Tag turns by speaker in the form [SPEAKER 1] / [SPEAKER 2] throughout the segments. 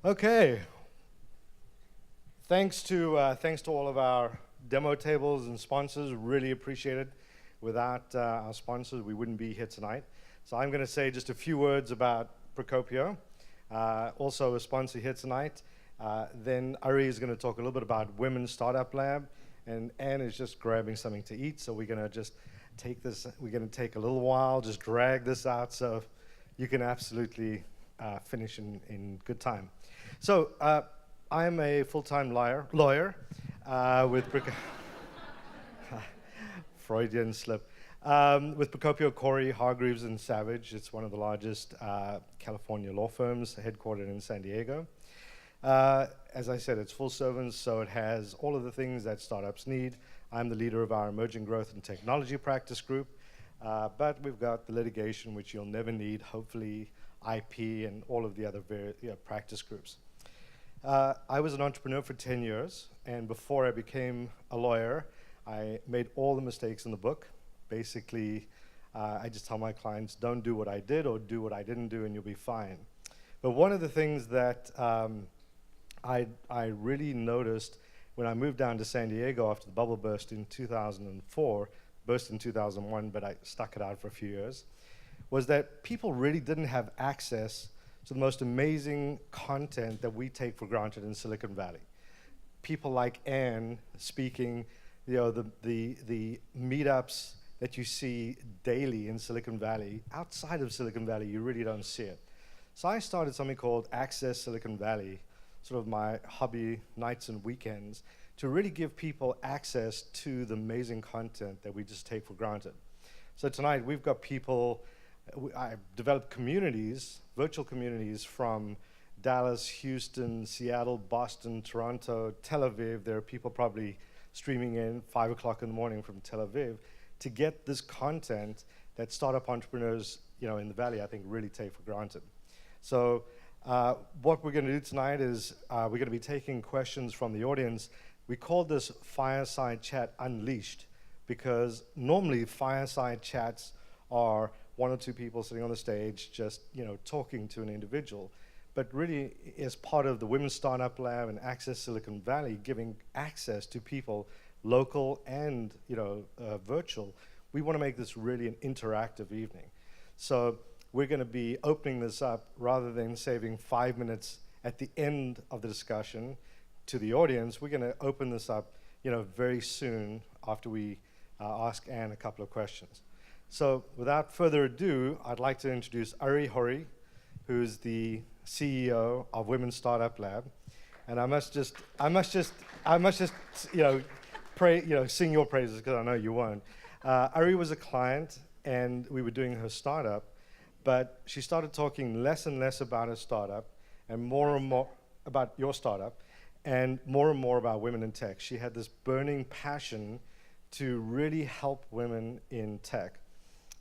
[SPEAKER 1] Okay. Thanks to all of our demo tables and sponsors. Really appreciate it. Without our sponsors, we wouldn't be here tonight. So I'm going to say just a few words about Procopio, also a sponsor here tonight. Then Horie is going to talk a little bit about Women's Startup Lab, and Ann is just grabbing something to eat. So we're going to just take this. We're going to take a little while, just drag this out, so you can absolutely finish in good time. So I am a full-time lawyer with Freudian slip. With Procopio, Horie, Hargreaves, and Savage. It's one of the largest California law firms, headquartered in San Diego. As I said, it's full service, so it has all of the things that startups need. I'm the leader of our emerging growth and technology practice group, but we've got the litigation, which you'll never need, hopefully IP and all of the other practice groups. I was an entrepreneur for 10 years, and before I became a lawyer, I made all the mistakes in the book. Basically, I just tell my clients, don't do what I did or do what I didn't do and you'll be fine. But one of the things that I really noticed when I moved down to San Diego after the bubble burst in 2004, burst in 2001, but I stuck it out for a few years, was that people really didn't have access to the most amazing content that we take for granted in Silicon Valley. People like Ann speaking, the meetups that you see daily in Silicon Valley, outside of Silicon Valley, you really don't see it. So I started something called Access Silicon Valley, sort of my hobby nights and weekends, to really give people access to the amazing content that we just take for granted. So tonight we've got people, I've developed communities, virtual communities from Dallas, Houston, Seattle, Boston, Toronto, Tel Aviv. There are people probably streaming in 5 o'clock in the morning from Tel Aviv to get this content that startup entrepreneurs in the Valley, I think, really take for granted. So what we're going to do tonight is we're going to be taking questions from the audience. We call this Fireside Chat Unleashed because normally fireside chats are one or two people sitting on the stage just talking to an individual. But really, as part of the Women's Startup Lab and Access Silicon Valley, giving access to people, local and virtual, we want to make this really an interactive evening. So we're going to be opening this up rather than saving 5 minutes at the end of the discussion to the audience. We're going to open this up, very soon after we ask Ann a couple of questions. So without further ado, I'd like to introduce Horie, who's the CEO of Women's Startup Lab, and I must just sing your praises because I know you won't. Horie was a client, and we were doing her startup, but she started talking less and less about her startup, and more about your startup, and more about women in tech. She had this burning passion to really help women in tech.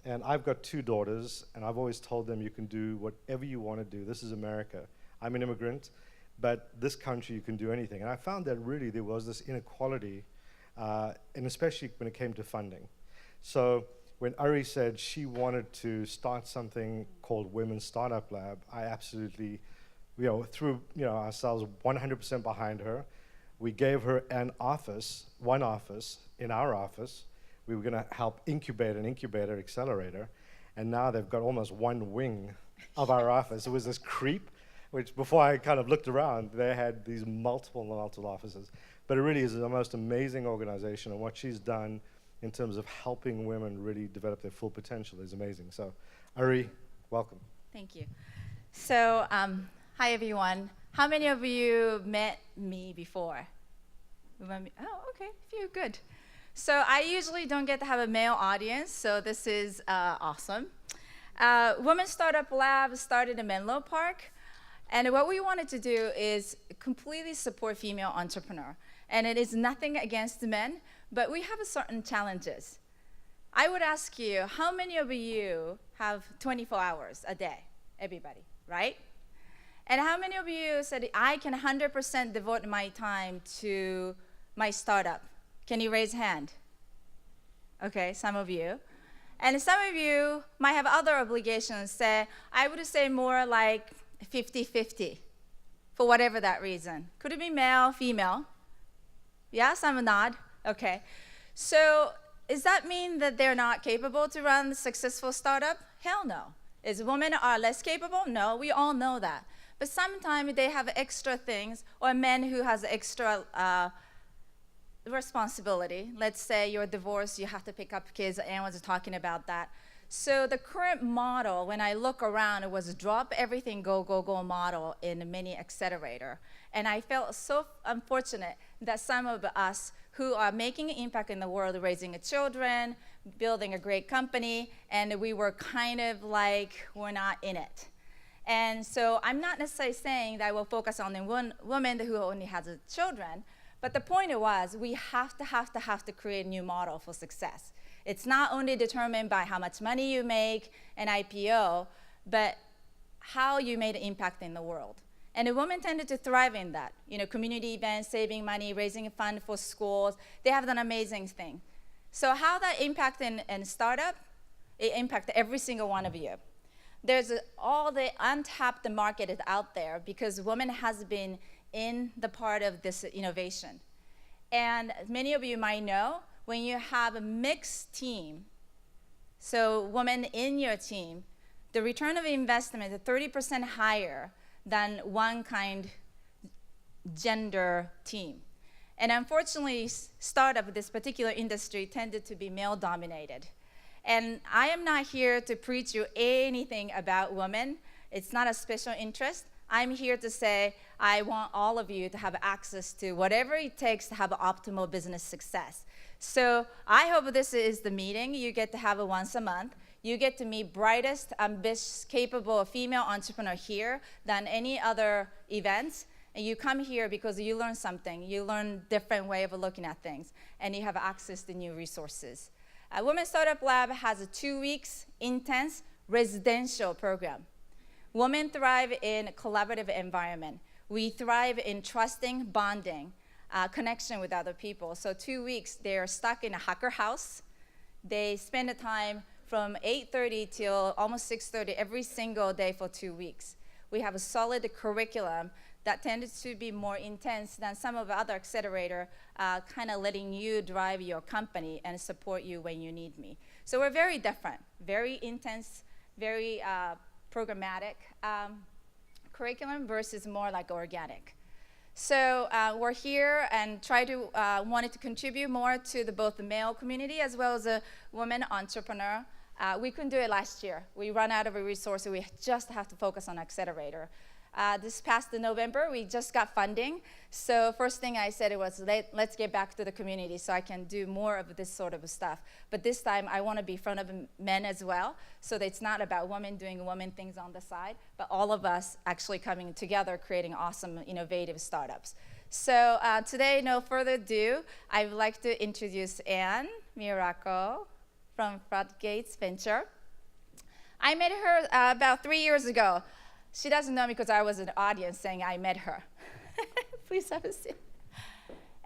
[SPEAKER 1] And I've got 2 daughters, and I've always told them you can do whatever you want to do. This is America. I'm an immigrant, but this country you can do anything. And I found that really there was this inequality, and especially when it came to funding. So when Horie said she wanted to start something called Women's Startup Lab, I absolutely, threw ourselves 100% behind her. We gave her one office in our office. We were going to help incubate an incubator accelerator, and now they've got almost one wing of our office. It was this creep, which before I kind of looked around, they had these multiple offices. But it really is the most amazing organization, and what she's done in terms of helping women really develop their full potential is amazing. So, Horie, welcome.
[SPEAKER 2] Thank you. So, hi everyone. How many of you met me before? Oh, okay, a few, good. So I usually don't get to have a male audience, so this is awesome. Women's Startup Lab started in Menlo Park, and what we wanted to do is completely support female entrepreneur. And it is nothing against the men, but we have certain challenges. I would ask you, how many of you have 24 hours a day? Everybody, right? And how many of you said, I can 100% devote my time to my startup? Can you raise hand? Okay, some of you. And some of you might have other obligations. I would say more like 50-50 for whatever that reason. Could it be male, female? Yes, I'm a nod. Okay. So does that mean that they're not capable to run a successful startup? Hell no. Is women are less capable? No, we all know that. But sometimes they have extra things, or men who has extra responsibility. Let's say you're divorced, you have to pick up kids. Ann was talking about that. So the current model, when I look around, it was a drop everything, go, go, go model in a mini accelerator. And I felt so unfortunate that some of us who are making an impact in the world, raising children, building a great company, and we were kind of like, we're not in it. And so I'm not necessarily saying that I will focus on the woman who only has children, but the point was we have to create a new model for success. It's not only determined by how much money you make, an IPO, but how you made an impact in the world. And the women tended to thrive in that. You know, community events, saving money, raising a fund for schools. They have done amazing thing. So how that impact in startup, it impacts every single one of you. There's all the untapped market is out there because women has been in the part of this innovation. And many of you might know, when you have a mixed team, so women in your team, the return of investment is 30% higher than one kind gender team. And unfortunately, startup, this particular industry, tended to be male dominated. And I am not here to preach you anything about women. It's not a special interest. I'm here to say I want all of you to have access to whatever it takes to have optimal business success. So I hope this is the meeting you get to have once a month. You get to meet brightest, ambitious, capable female entrepreneur here than any other events. And you come here because you learn something. You learn different way of looking at things. And you have access to new resources. Women's Startup Lab has a 2 weeks intense residential program. Women thrive in a collaborative environment. We thrive in trusting, bonding, connection with other people. So 2 weeks, they're stuck in a hacker house. They spend the time from 8:30 till almost 6:30 every single day for 2 weeks. We have a solid curriculum that tended to be more intense than some of the other accelerator, kind of letting you drive your company and support you when you need me. So we're very different, very intense, very programmatic curriculum versus more like organic. So we're here and wanted to contribute more to both the male community as well as the women entrepreneur. We couldn't do it last year. We ran out of a resource, so we just have to focus on accelerator. This past November, we just got funding. So first thing I said was, let's get back to the community so I can do more of this sort of stuff. But this time, I want to be in front of men as well, so that it's not about women doing women things on the side, but all of us actually coming together, creating awesome, innovative startups. So today, no further ado, I would like to introduce Ann Miura-Ko from Floodgate Ventures. I met her about 3 years ago. She doesn't know me because I was in the audience saying I met her. Please have a seat.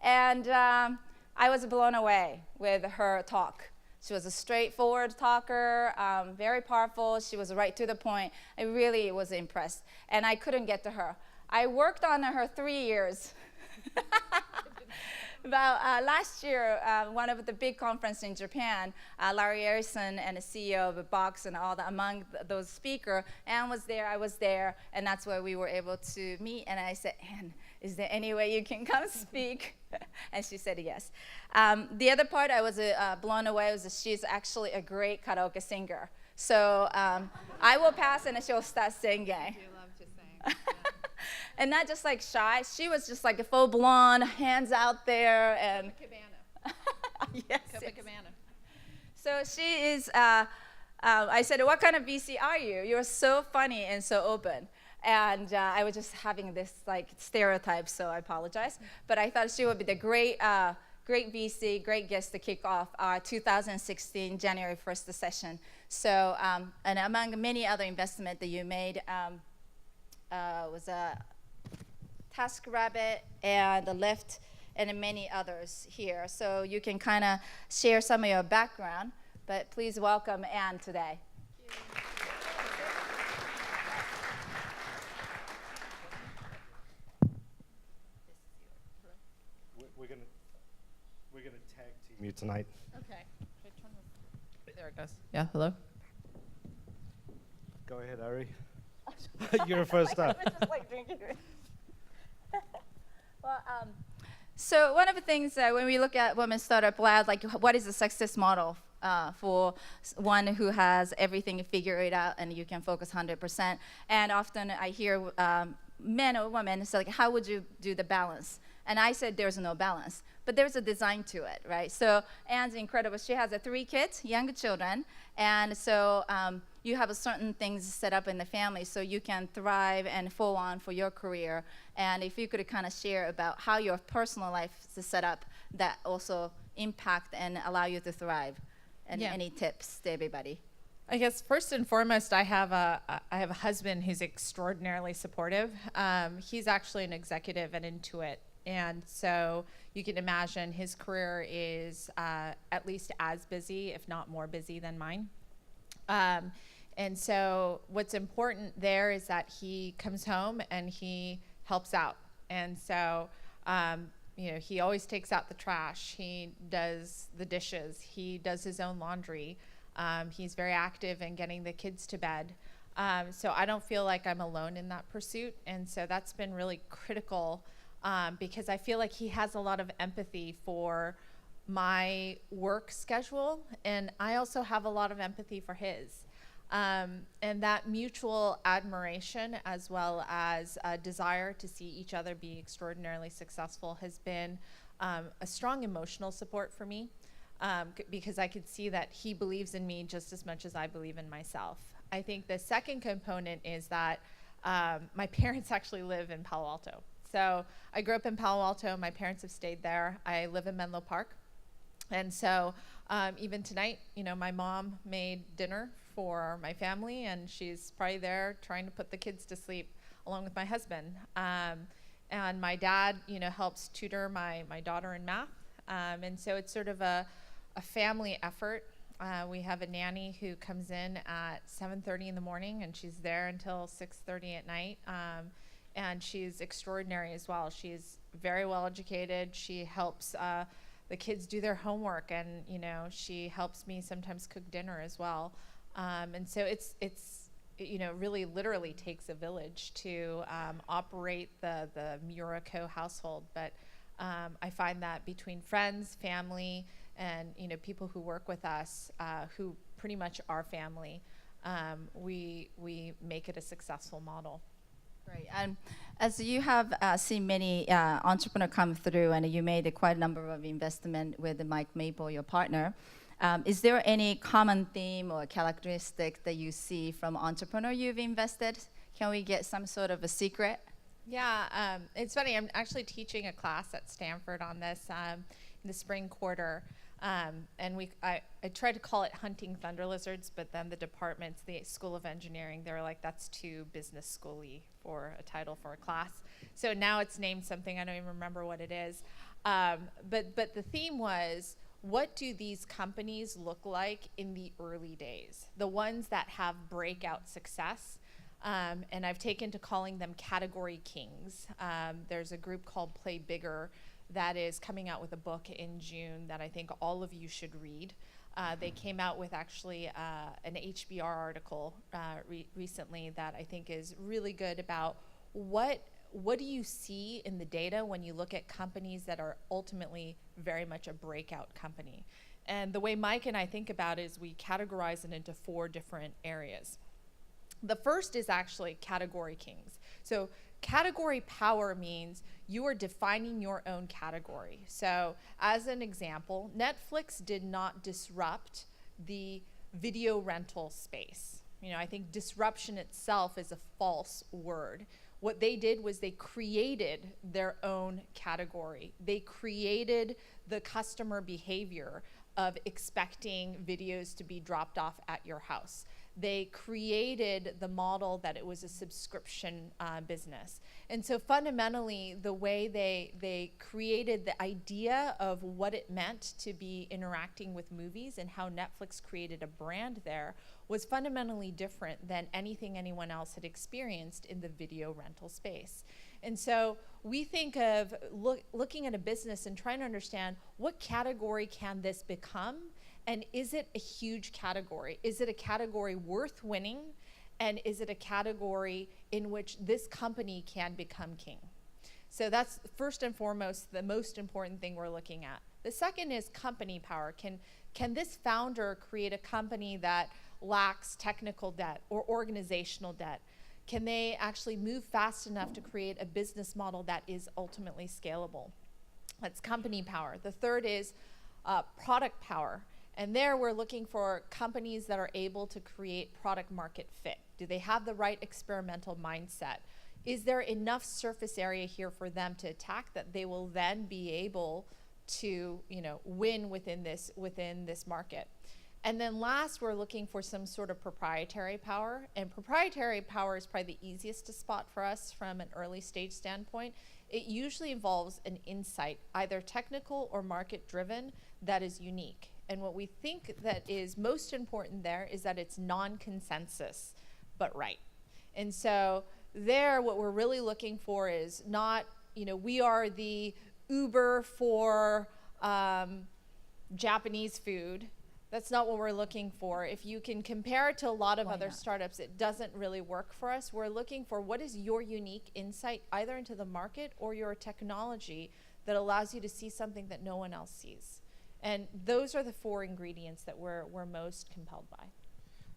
[SPEAKER 2] And I was blown away with her talk. She was a straightforward talker, very powerful. She was right to the point. I really was impressed. And I couldn't get to her. I worked on her 3 years. About last year, one of the big conferences in Japan, Larry Ellison and the CEO of Box and all among those speakers, Ann was there, I was there, and that's where we were able to meet. And I said, Ann, is there any way you can come speak? And she said yes. The other part I was blown away was that she's actually a great karaoke singer. So I will pass and she'll start singing.
[SPEAKER 3] I do love to sing. Yeah.
[SPEAKER 2] And not just like shy, she was just like a full blonde, hands out there, and
[SPEAKER 3] Copacabana.
[SPEAKER 2] yes,
[SPEAKER 3] Copacabana.
[SPEAKER 2] So she is. I said, "What kind of VC are you? You're so funny and so open." And I was just having this like stereotype, so I apologize. But I thought she would be the great VC, great guest to kick off our 2016 January 1st session. So, and among many other investments that you made. Was a TaskRabbit and the Lyft and many others here. So you can kind of share some of your background, but please welcome Ann today.
[SPEAKER 1] tag team you tonight.
[SPEAKER 3] Okay. There it goes. Yeah, hello?
[SPEAKER 1] Go ahead, Ari. You're first up.
[SPEAKER 2] Well, so one of the things when we look at Women Startup Lab, like what is the success model for one who has everything figured out and you can focus 100%? And often I hear men or women say, like, how would you do the balance? And I said there's no balance, but there's a design to it, right? So Ann's incredible. She has 3 kids, young children, and so you have a certain things set up in the family so you can thrive and fall on for your career. And if you could kind of share about how your personal life is set up that also impact and allow you to thrive, and any tips to everybody.
[SPEAKER 3] I guess first and foremost, I have a husband who's extraordinarily supportive. He's actually an executive at Intuit. And so you can imagine his career is at least as busy, if not more busy than mine. And so what's important there is that he comes home and he helps out. And so, he always takes out the trash. He does the dishes. He does his own laundry. He's very active in getting the kids to bed. So I don't feel like I'm alone in that pursuit. And so that's been really critical because I feel like he has a lot of empathy for my work schedule, and I also have a lot of empathy for his. And that mutual admiration as well as a desire to see each other be extraordinarily successful has been a strong emotional support for me because I could see that he believes in me just as much as I believe in myself. I think the second component is that my parents actually live in Palo Alto. So I grew up in Palo Alto. My parents have stayed there. I live in Menlo Park. And so even tonight, my mom made dinner for my family, and she's probably there trying to put the kids to sleep along with my husband. And my dad, helps tutor my daughter in math. And so it's sort of a family effort. We have a nanny who comes in at 7:30 in the morning, and she's there until 6:30 at night. And she's extraordinary as well. She's very well educated. She helps the kids do their homework, and she helps me sometimes cook dinner as well. And so it's really literally takes a village to operate the Miura-Ko household. But I find that between friends, family, and people who work with us, who pretty much are family, we make it a successful model.
[SPEAKER 2] Great. And as you have seen many entrepreneurs come through, and you made quite a number of investment with Mike Maple, your partner, is there any common theme or characteristic that you see from entrepreneur you've invested? Can we get some sort of a secret?
[SPEAKER 3] Yeah, it's funny. I'm actually teaching a class at Stanford on this in the spring quarter. And I tried to call it Hunting Thunder Lizards, but then the departments, the School of Engineering, they were like, that's too business school-y for a title for a class. So now it's named something, I don't even remember what it is. But the theme was, what do these companies look like in the early days? The ones that have breakout success. And I've taken to calling them category kings. There's a group called Play Bigger that is coming out with a book in June that I think all of you should read. They came out with actually an HBR article recently that I think is really good about what do you see in the data when you look at companies that are ultimately very much a breakout company. And the way Mike and I think about it is we categorize it into 4 different areas. The first is actually category kings. So category power means you are defining your own category. So as an example, Netflix did not disrupt the video rental space. I think disruption itself is a false word. What they did was they created their own category. They created the customer behavior of expecting videos to be dropped off at your house. They created the model that it was a subscription business. And so fundamentally, the way they created the idea of what it meant to be interacting with movies and how Netflix created a brand there was fundamentally different than anything anyone else had experienced in the video rental space. And so we think of looking at a business and trying to understand what category can this become, and is it a huge category? Is it a category worth winning? And is it a category in which this company can become king? So that's first and foremost the most important thing we're looking at. The second is company power. Can this founder create a company that lacks technical debt or organizational debt? Can they actually move fast enough to create a business model that is ultimately scalable? That's company power. The third is product power. And there we're looking for companies that are able to create product market fit. Do they have the right experimental mindset? Is there enough surface area here for them to attack that they will then be able to, win within this market? And then last, we're looking for some sort of proprietary power. And proprietary power is probably the easiest to spot for us from an early stage standpoint. It usually involves an insight, either technical or market driven, that is unique. And what we think that is most important there is that it's non-consensus, but right. And so there, what we're really looking for is not, we are the Uber for Japanese food. That's not what we're looking for. If you can compare it to a lot of other startups, it doesn't really work for us. We're looking for what is your unique insight, either into the market or your technology, that allows you to see something that no one else sees. And those are the 4 ingredients that we're most compelled by.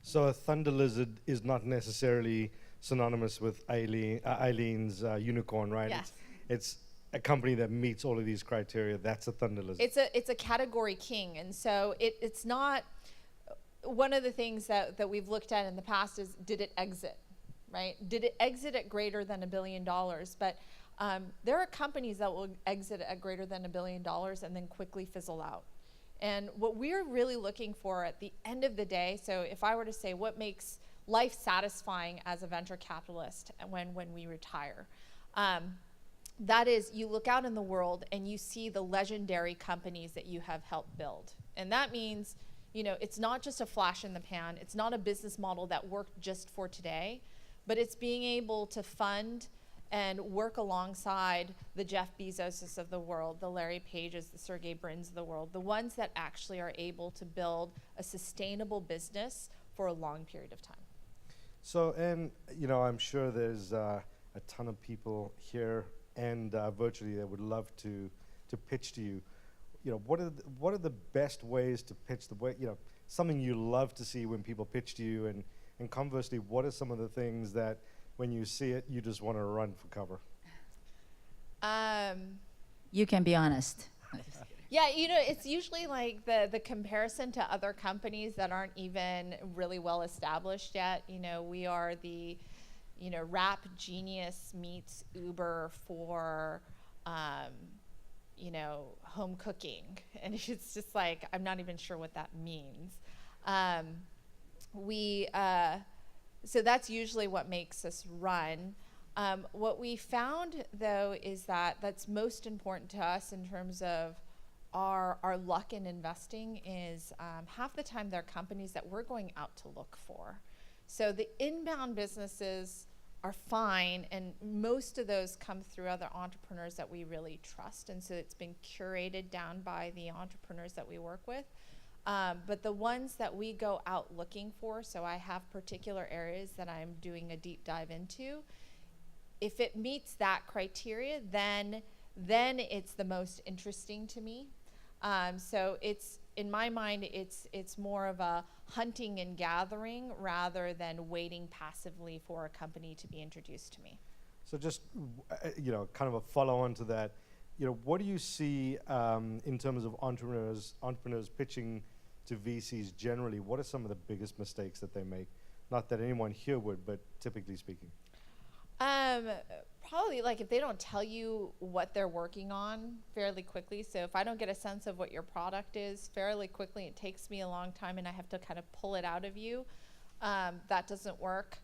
[SPEAKER 1] So a thunder lizard is not necessarily synonymous with Eileen's unicorn, right?
[SPEAKER 3] Yes.
[SPEAKER 1] It's a company that meets all of these criteria. That's a thunder lizard.
[SPEAKER 3] It's a category king. And so it's not, one of the things that we've looked at in the past is, did it exit, right? Did it exit at greater than $1 billion? But there are companies that will exit at greater than $1 billion and then quickly fizzle out. And what we're really looking for at the end of the day, so if I were to say what makes life satisfying as a venture capitalist when we retire, that is, you look out in the world and you see the legendary companies that you have helped build. And that means, it's not just a flash in the pan. It's not a business model that worked just for today, but it's being able to fund and work alongside the Jeff Bezoses of the world, the Larry Pages, the Sergey Brins of the world, the ones that actually are able to build a sustainable business for a long period of time.
[SPEAKER 1] So, and I'm sure there's a ton of people here and virtually that would love to pitch to you. What are the best ways to pitch the way, something you love to see when people pitch to you, and conversely, what are some of the things that when you see it, you just want to run for cover?
[SPEAKER 2] You can be honest.
[SPEAKER 3] Yeah, it's usually like the comparison to other companies that aren't even really well established yet. We are the, rap genius meets Uber for, home cooking. And it's just like, I'm not even sure what that means. So that's usually what makes us run. What we found, though, is that's most important to us in terms of our luck in investing is half the time they're companies that we're going out to look for. So the inbound businesses are fine, and most of those come through other entrepreneurs that we really trust, and so it's been curated down by the entrepreneurs that we work with. But the ones that we go out looking for, so I have particular areas that I'm doing a deep dive into. If it meets that criteria, then it's the most interesting to me. So it's, in my mind, it's more of a hunting and gathering rather than waiting passively for a company to be introduced to me.
[SPEAKER 1] So just, kind of a follow-on to that, what do you see in terms of entrepreneurs pitching to VCs generally? What are some of the biggest mistakes that they make? Not that anyone here would, but typically speaking.
[SPEAKER 3] Probably like if they don't tell you what they're working on fairly quickly. So if I don't get a sense of what your product is fairly quickly, it takes me a long time and I have to kind of pull it out of you. That doesn't work.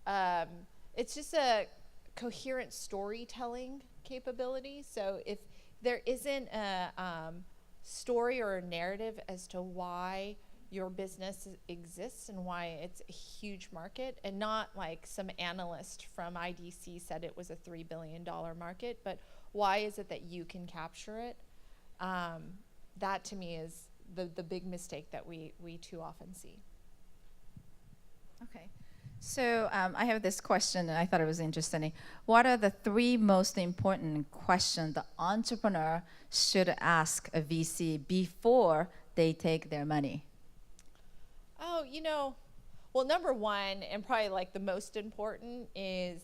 [SPEAKER 3] It's just a coherent storytelling capability. So if there isn't a story or a narrative as to why your business exists and why it's a huge market, and not like some analyst from IDC said it was a $3 billion market, but why is it that you can capture it? That to me is the big mistake that we too often see.
[SPEAKER 2] Okay. So I have this question, and I thought it was interesting. What are the 3 most important questions the entrepreneur should ask a VC before they take their money?
[SPEAKER 3] Oh, well, number one, and probably like the most important is,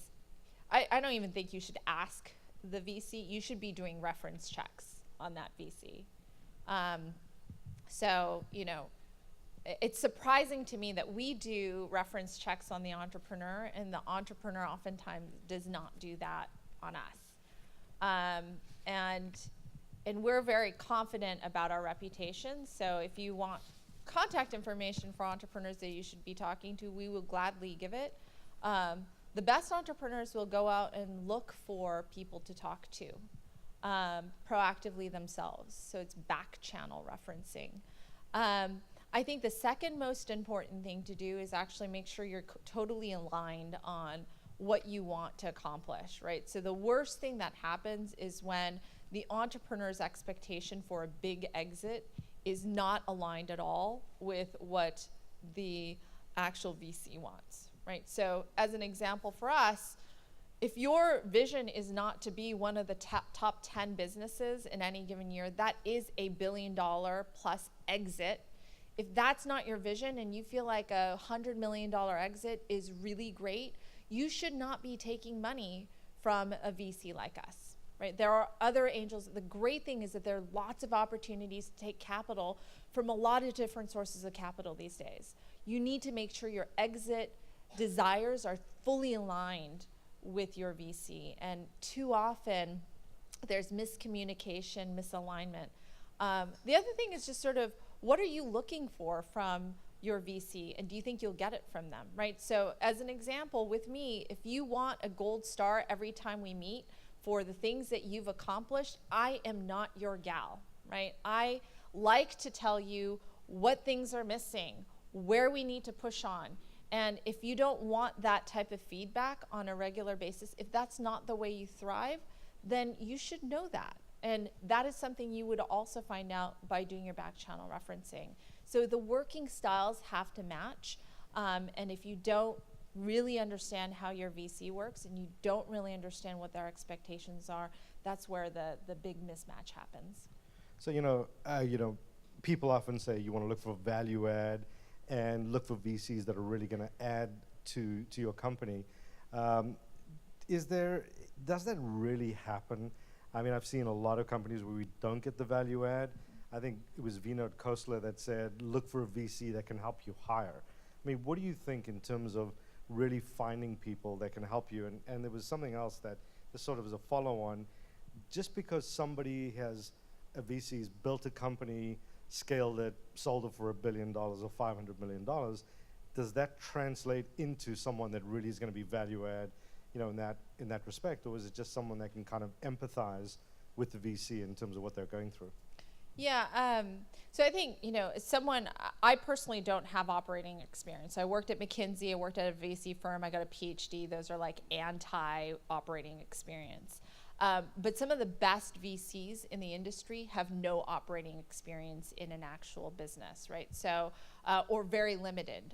[SPEAKER 3] I don't even think you should ask the VC. You should be doing reference checks on that VC. So, it's surprising to me that we do reference checks on the entrepreneur, and the entrepreneur oftentimes does not do that on us. And we're very confident about our reputation. So if you want contact information for entrepreneurs that you should be talking to, we will gladly give it. The best entrepreneurs will go out and look for people to talk to proactively themselves. So it's back channel referencing. I think the second most important thing to do is actually make sure you're totally aligned on what you want to accomplish, right? So the worst thing that happens is when the entrepreneur's expectation for a big exit is not aligned at all with what the actual VC wants, right? So as an example for us, if your vision is not to be one of the top 10 businesses in any given year, that is a $1 billion plus exit. If that's not your vision and you feel like a $100 million exit is really great, you should not be taking money from a VC like us, right? There are other angels. The great thing is that there are lots of opportunities to take capital from a lot of different sources of capital these days. You need to make sure your exit desires are fully aligned with your VC. And too often, there's miscommunication, misalignment. The other thing is just sort of, what are you looking for from your VC, and do you think you'll get it from them, right? So as an example, with me, if you want a gold star every time we meet for the things that you've accomplished, I am not your gal, right? I like to tell you what things are missing, where we need to push on. And if you don't want that type of feedback on a regular basis, if that's not the way you thrive, then you should know that. And that is something you would also find out by doing your back channel referencing. So the working styles have to match. And if you don't really understand how your VC works and you don't really understand what their expectations are, that's where the big mismatch happens.
[SPEAKER 1] So, people often say you want to look for value add and look for VCs that are really going to add to your company. Does that really happen? I mean, I've seen a lot of companies where we don't get the value add. I think it was Vinod Khosla that said, look for a VC that can help you hire. I mean, what do you think in terms of really finding people that can help you? And there was something else that just sort of as a follow-on, just because somebody has, a VC's built a company, scaled it, sold it for $1 billion or $500 million, does that translate into someone that really is going to be value add, in that respect, or is it just someone that can kind of empathize with the VC in terms of what they're going through?
[SPEAKER 3] Yeah, so I think, I personally don't have operating experience. I worked at McKinsey, I worked at a VC firm, I got a PhD. Those are like anti-operating experience. But some of the best VCs in the industry have no operating experience in an actual business, right? So, or very limited.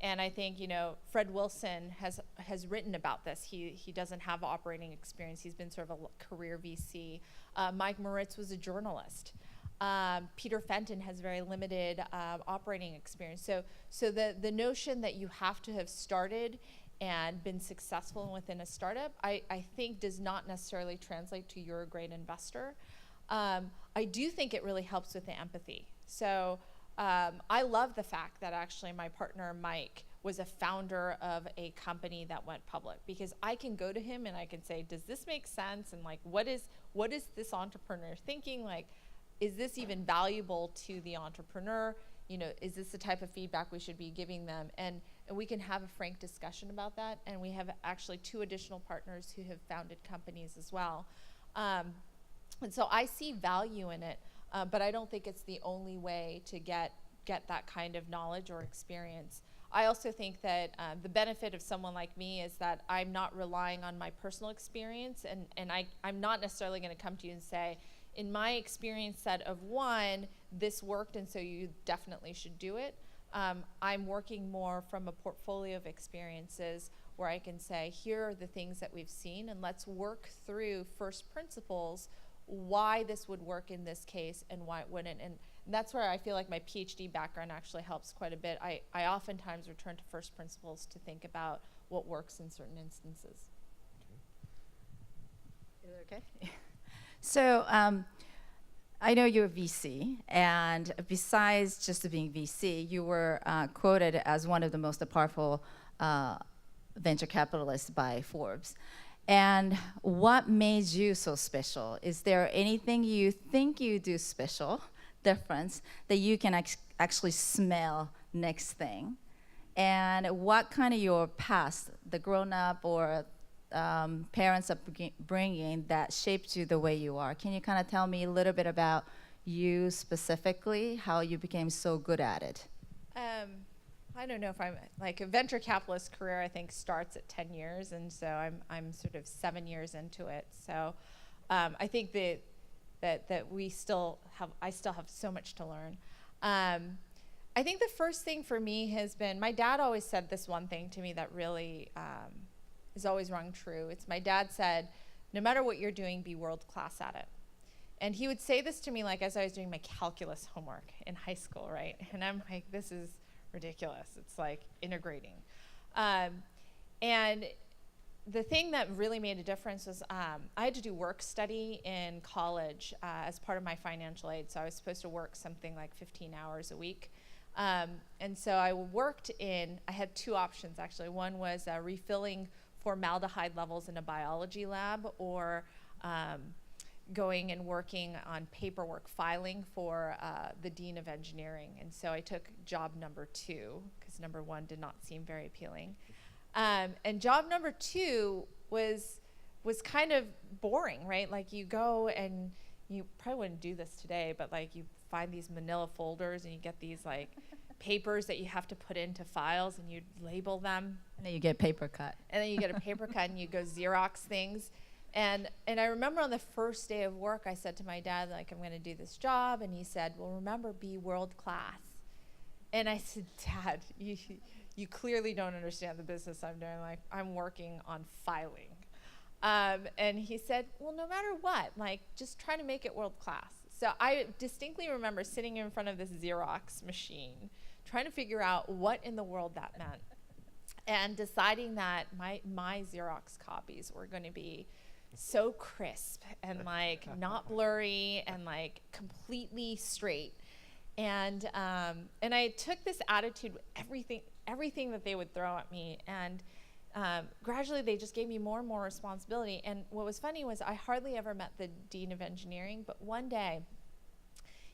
[SPEAKER 3] And I think, Fred Wilson has written about this. He doesn't have operating experience. He's been sort of a career VC. Mike Moritz was a journalist. Peter Fenton has very limited operating experience. So the notion that you have to have started and been successful within a startup, I think does not necessarily translate to you're a great investor. I do think it really helps with the empathy. So I love the fact that actually my partner Mike was a founder of a company that went public, because I can go to him and I can say, does this make sense? And like, what is this entrepreneur thinking? Like, is this even valuable to the entrepreneur? Is this the type of feedback we should be giving them? And we can have a frank discussion about that. And we have actually 2 additional partners who have founded companies as well. And so I see value in it, but I don't think it's the only way to get get that kind of knowledge or experience. I also think that the benefit of someone like me is that I'm not relying on my personal experience, and I'm not necessarily going to come to you and say, in my experience set of one, this worked, and so you definitely should do it. I'm working more from a portfolio of experiences where I can say, here are the things that we've seen, and let's work through first principles, why this would work in this case and why it wouldn't. And that's where I feel like my PhD background actually helps quite a bit. I oftentimes return to first principles to think about what works in certain instances.
[SPEAKER 2] Is it okay? So I know you're a VC, and besides just being VC, you were quoted as one of the most powerful venture capitalists by Forbes. And what made you so special? Is there anything you think you do special, difference, that you can actually smell next thing? And what kind of your past, the grown-up or parents upbringing that shaped you the way you are? Can you kind of tell me a little bit about you specifically, how you became so good at it?
[SPEAKER 3] I don't know if I'm like a venture capitalist career. I think starts at 10 years, and so I'm sort of 7 years into it. So I think that I still have so much to learn. I think the first thing for me has been, my dad always said this one thing to me that really is always rung true. It's my dad said, no matter what you're doing, be world class at it. And he would say this to me like as I was doing my calculus homework in high school, right? And I'm like, this is ridiculous. It's like integrating. And the thing that really made a difference was I had to do work study in college as part of my financial aid. So I was supposed to work something like 15 hours a week. And so I had two options actually. One was refilling formaldehyde levels in a biology lab, or going and working on paperwork filing for the dean of engineering. And so I took job number 2 because number 1 did not seem very appealing. And job number 2 was kind of boring, right? Like you go and you probably wouldn't do this today, but like you find these manila folders and you get these like papers that you have to put into files and you label them.
[SPEAKER 2] And then you get paper cut.
[SPEAKER 3] And then you get a paper cut and you go Xerox things. And I remember on the first day of work, I said to my dad, like, I'm going to do this job. And he said, well, remember, be world class. And I said, Dad, you clearly don't understand the business I'm doing. Like, I'm working on filing. And he said, well, no matter what, like, just try to make it world class. So I distinctly remember sitting in front of this Xerox machine, trying to figure out what in the world that meant, and deciding that my Xerox copies were going to be so crisp and like not blurry and like completely straight. And I took this attitude with everything that they would throw at me, and gradually they just gave me more and more responsibility. And what was funny was I hardly ever met the dean of engineering, but one day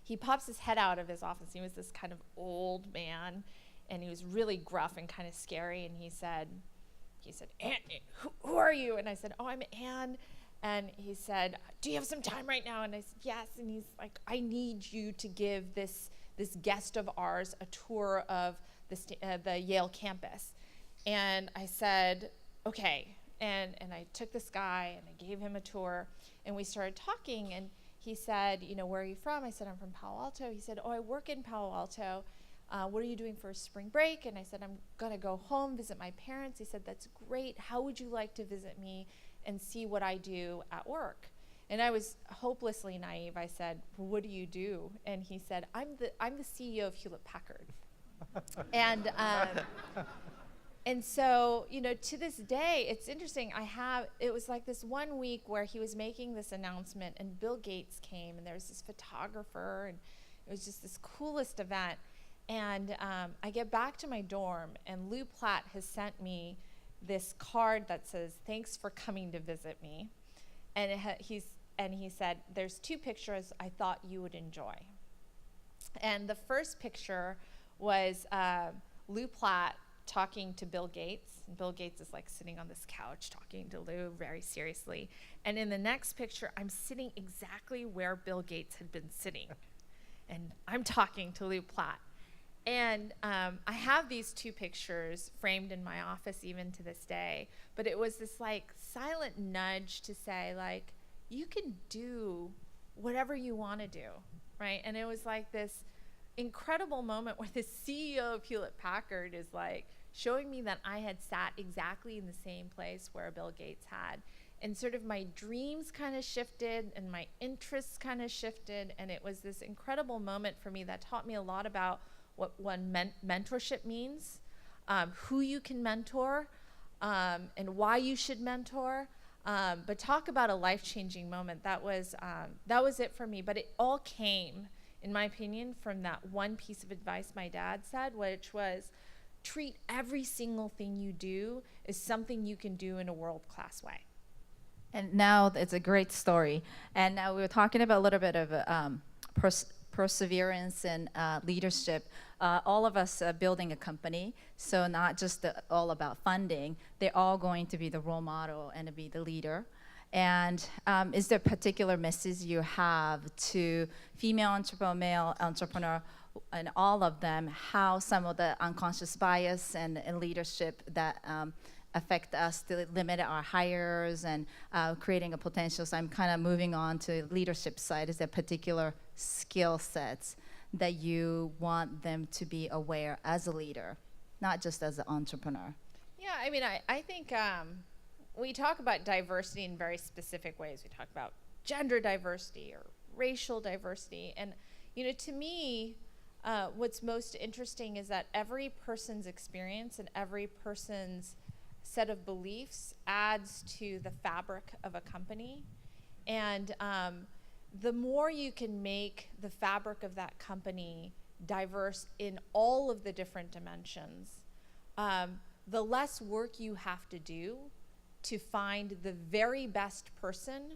[SPEAKER 3] he pops his head out of his office. He was this kind of old man, and he was really gruff and kind of scary. And he said, Ann, who are you? And I said, oh, I'm Ann. And he said, do you have some time right now? And I said, yes. And he's like, I need you to give this guest of ours a tour of the Yale campus. And I said, okay. And I took this guy and I gave him a tour, and we started talking. And he said, where are you from? I said, I'm from Palo Alto. He said, oh, I work in Palo Alto. What are you doing for spring break? And I said, I'm going to go home, visit my parents. He said, that's great. How would you like to visit me and see what I do at work? And I was hopelessly naive. I said, well, what do you do? And he said, I'm the CEO of Hewlett Packard. And so, to this day, it's interesting. It was like this one week where he was making this announcement, and Bill Gates came, and there was this photographer, and it was just this coolest event. And I get back to my dorm, and Lou Platt has sent me this card that says, thanks for coming to visit me. And he said, there's 2 pictures I thought you would enjoy. And the first picture was Lou Platt talking to Bill Gates. And Bill Gates is like sitting on this couch talking to Lou very seriously. And in the next picture, I'm sitting exactly where Bill Gates had been sitting. And I'm talking to Lou Platt. And I have these two pictures framed in my office even to this day. But it was this like silent nudge to say, like, you can do whatever you want to do, right? And it was like this incredible moment where the CEO of Hewlett Packard is like showing me that I had sat exactly in the same place where Bill Gates had. And sort of my dreams kind of shifted and my interests kind of shifted. And it was this incredible moment for me that taught me a lot about what mentorship means, who you can mentor, and why you should mentor. But talk about a life-changing moment. That was it for me. But it all came, in my opinion, from that one piece of advice my dad said, which was, treat every single thing you do as something you can do in a world-class way.
[SPEAKER 2] And now it's a great story. And now we were talking about a little bit of perseverance and leadership. All of us are building a company, so not just all about funding. They're all going to be the role model and to be the leader. And is there a particular message you have to female entrepreneur, male entrepreneur, and all of them, how some of the unconscious bias and leadership that affect us to limit our hires and creating a potential? So I'm kind of moving on to leadership side. Is there particular skill sets that you want them to be aware as a leader, not just as an entrepreneur?
[SPEAKER 3] Yeah, I mean, I think we talk about diversity in very specific ways. We talk about gender diversity or racial diversity. And, you know, to me, what's most interesting is that every person's experience and every person's set of beliefs adds to the fabric of a company. And the more you can make the fabric of that company diverse in all of the different dimensions, the less work you have to do to find the very best person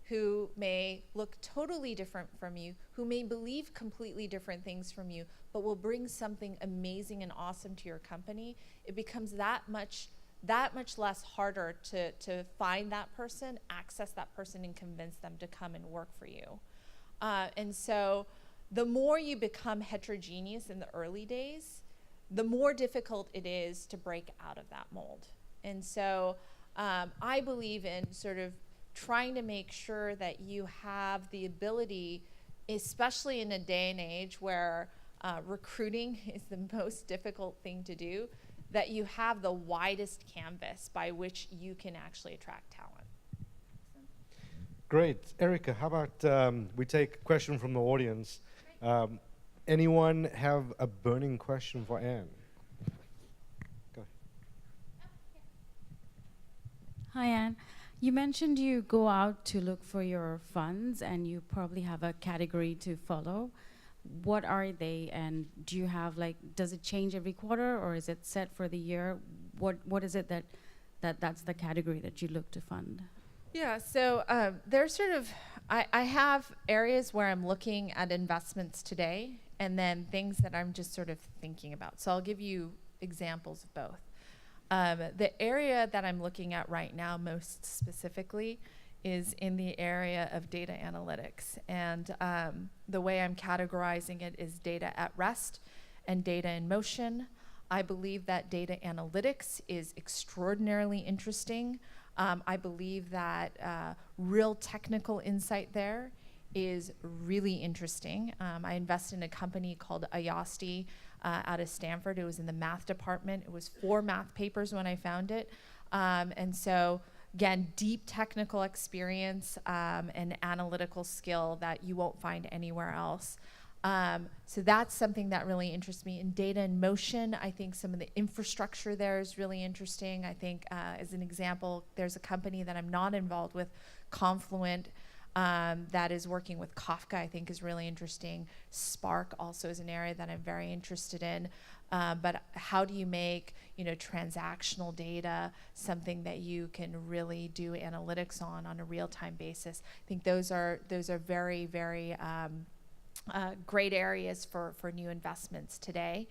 [SPEAKER 3] who may look totally different from you, who may believe completely different things from you, but will bring something amazing and awesome to your company. It becomes that much less harder to find that person, access that person, and convince them to come and work for you. And so the more you become heterogeneous in the early days, the more difficult it is to break out of that mold. And so I believe in sort of trying to make sure that you have the ability, especially in a day and age where recruiting is the most difficult thing to do, that you have the widest canvas by which you can actually attract talent.
[SPEAKER 1] Great. Erica, how about we take a question from the audience? Anyone have a burning question for Ann? Go ahead.
[SPEAKER 4] Hi, Ann. You mentioned you go out to look for your funds and you probably have a category to follow. What are they, and do you have, like, does it change every quarter or is it set for the year? What is it that's the category that you look to fund?
[SPEAKER 3] Yeah, so there's sort of, I have areas where I'm looking at investments today and then things that I'm just sort of thinking about. So I'll give you examples of both. The area that I'm looking at right now most specifically is in the area of data analytics. And the way I'm categorizing it is data at rest and data in motion. I believe that data analytics is extraordinarily interesting. I believe that real technical insight there is really interesting. I invested in a company called Ayasti out of Stanford. It was in the math department. It was 4 math papers when I found it. And so, again, deep technical experience and analytical skill that you won't find anywhere else. So that's something that really interests me. In data in motion, I think some of the infrastructure there is really interesting. I think, as an example, there's a company that I'm not involved with, Confluent, that is working with Kafka, I think is really interesting. Spark also is an area that I'm very interested in. But how do you make, transactional data something that you can really do analytics on a real-time basis? I think those are very, very great areas for new investments today.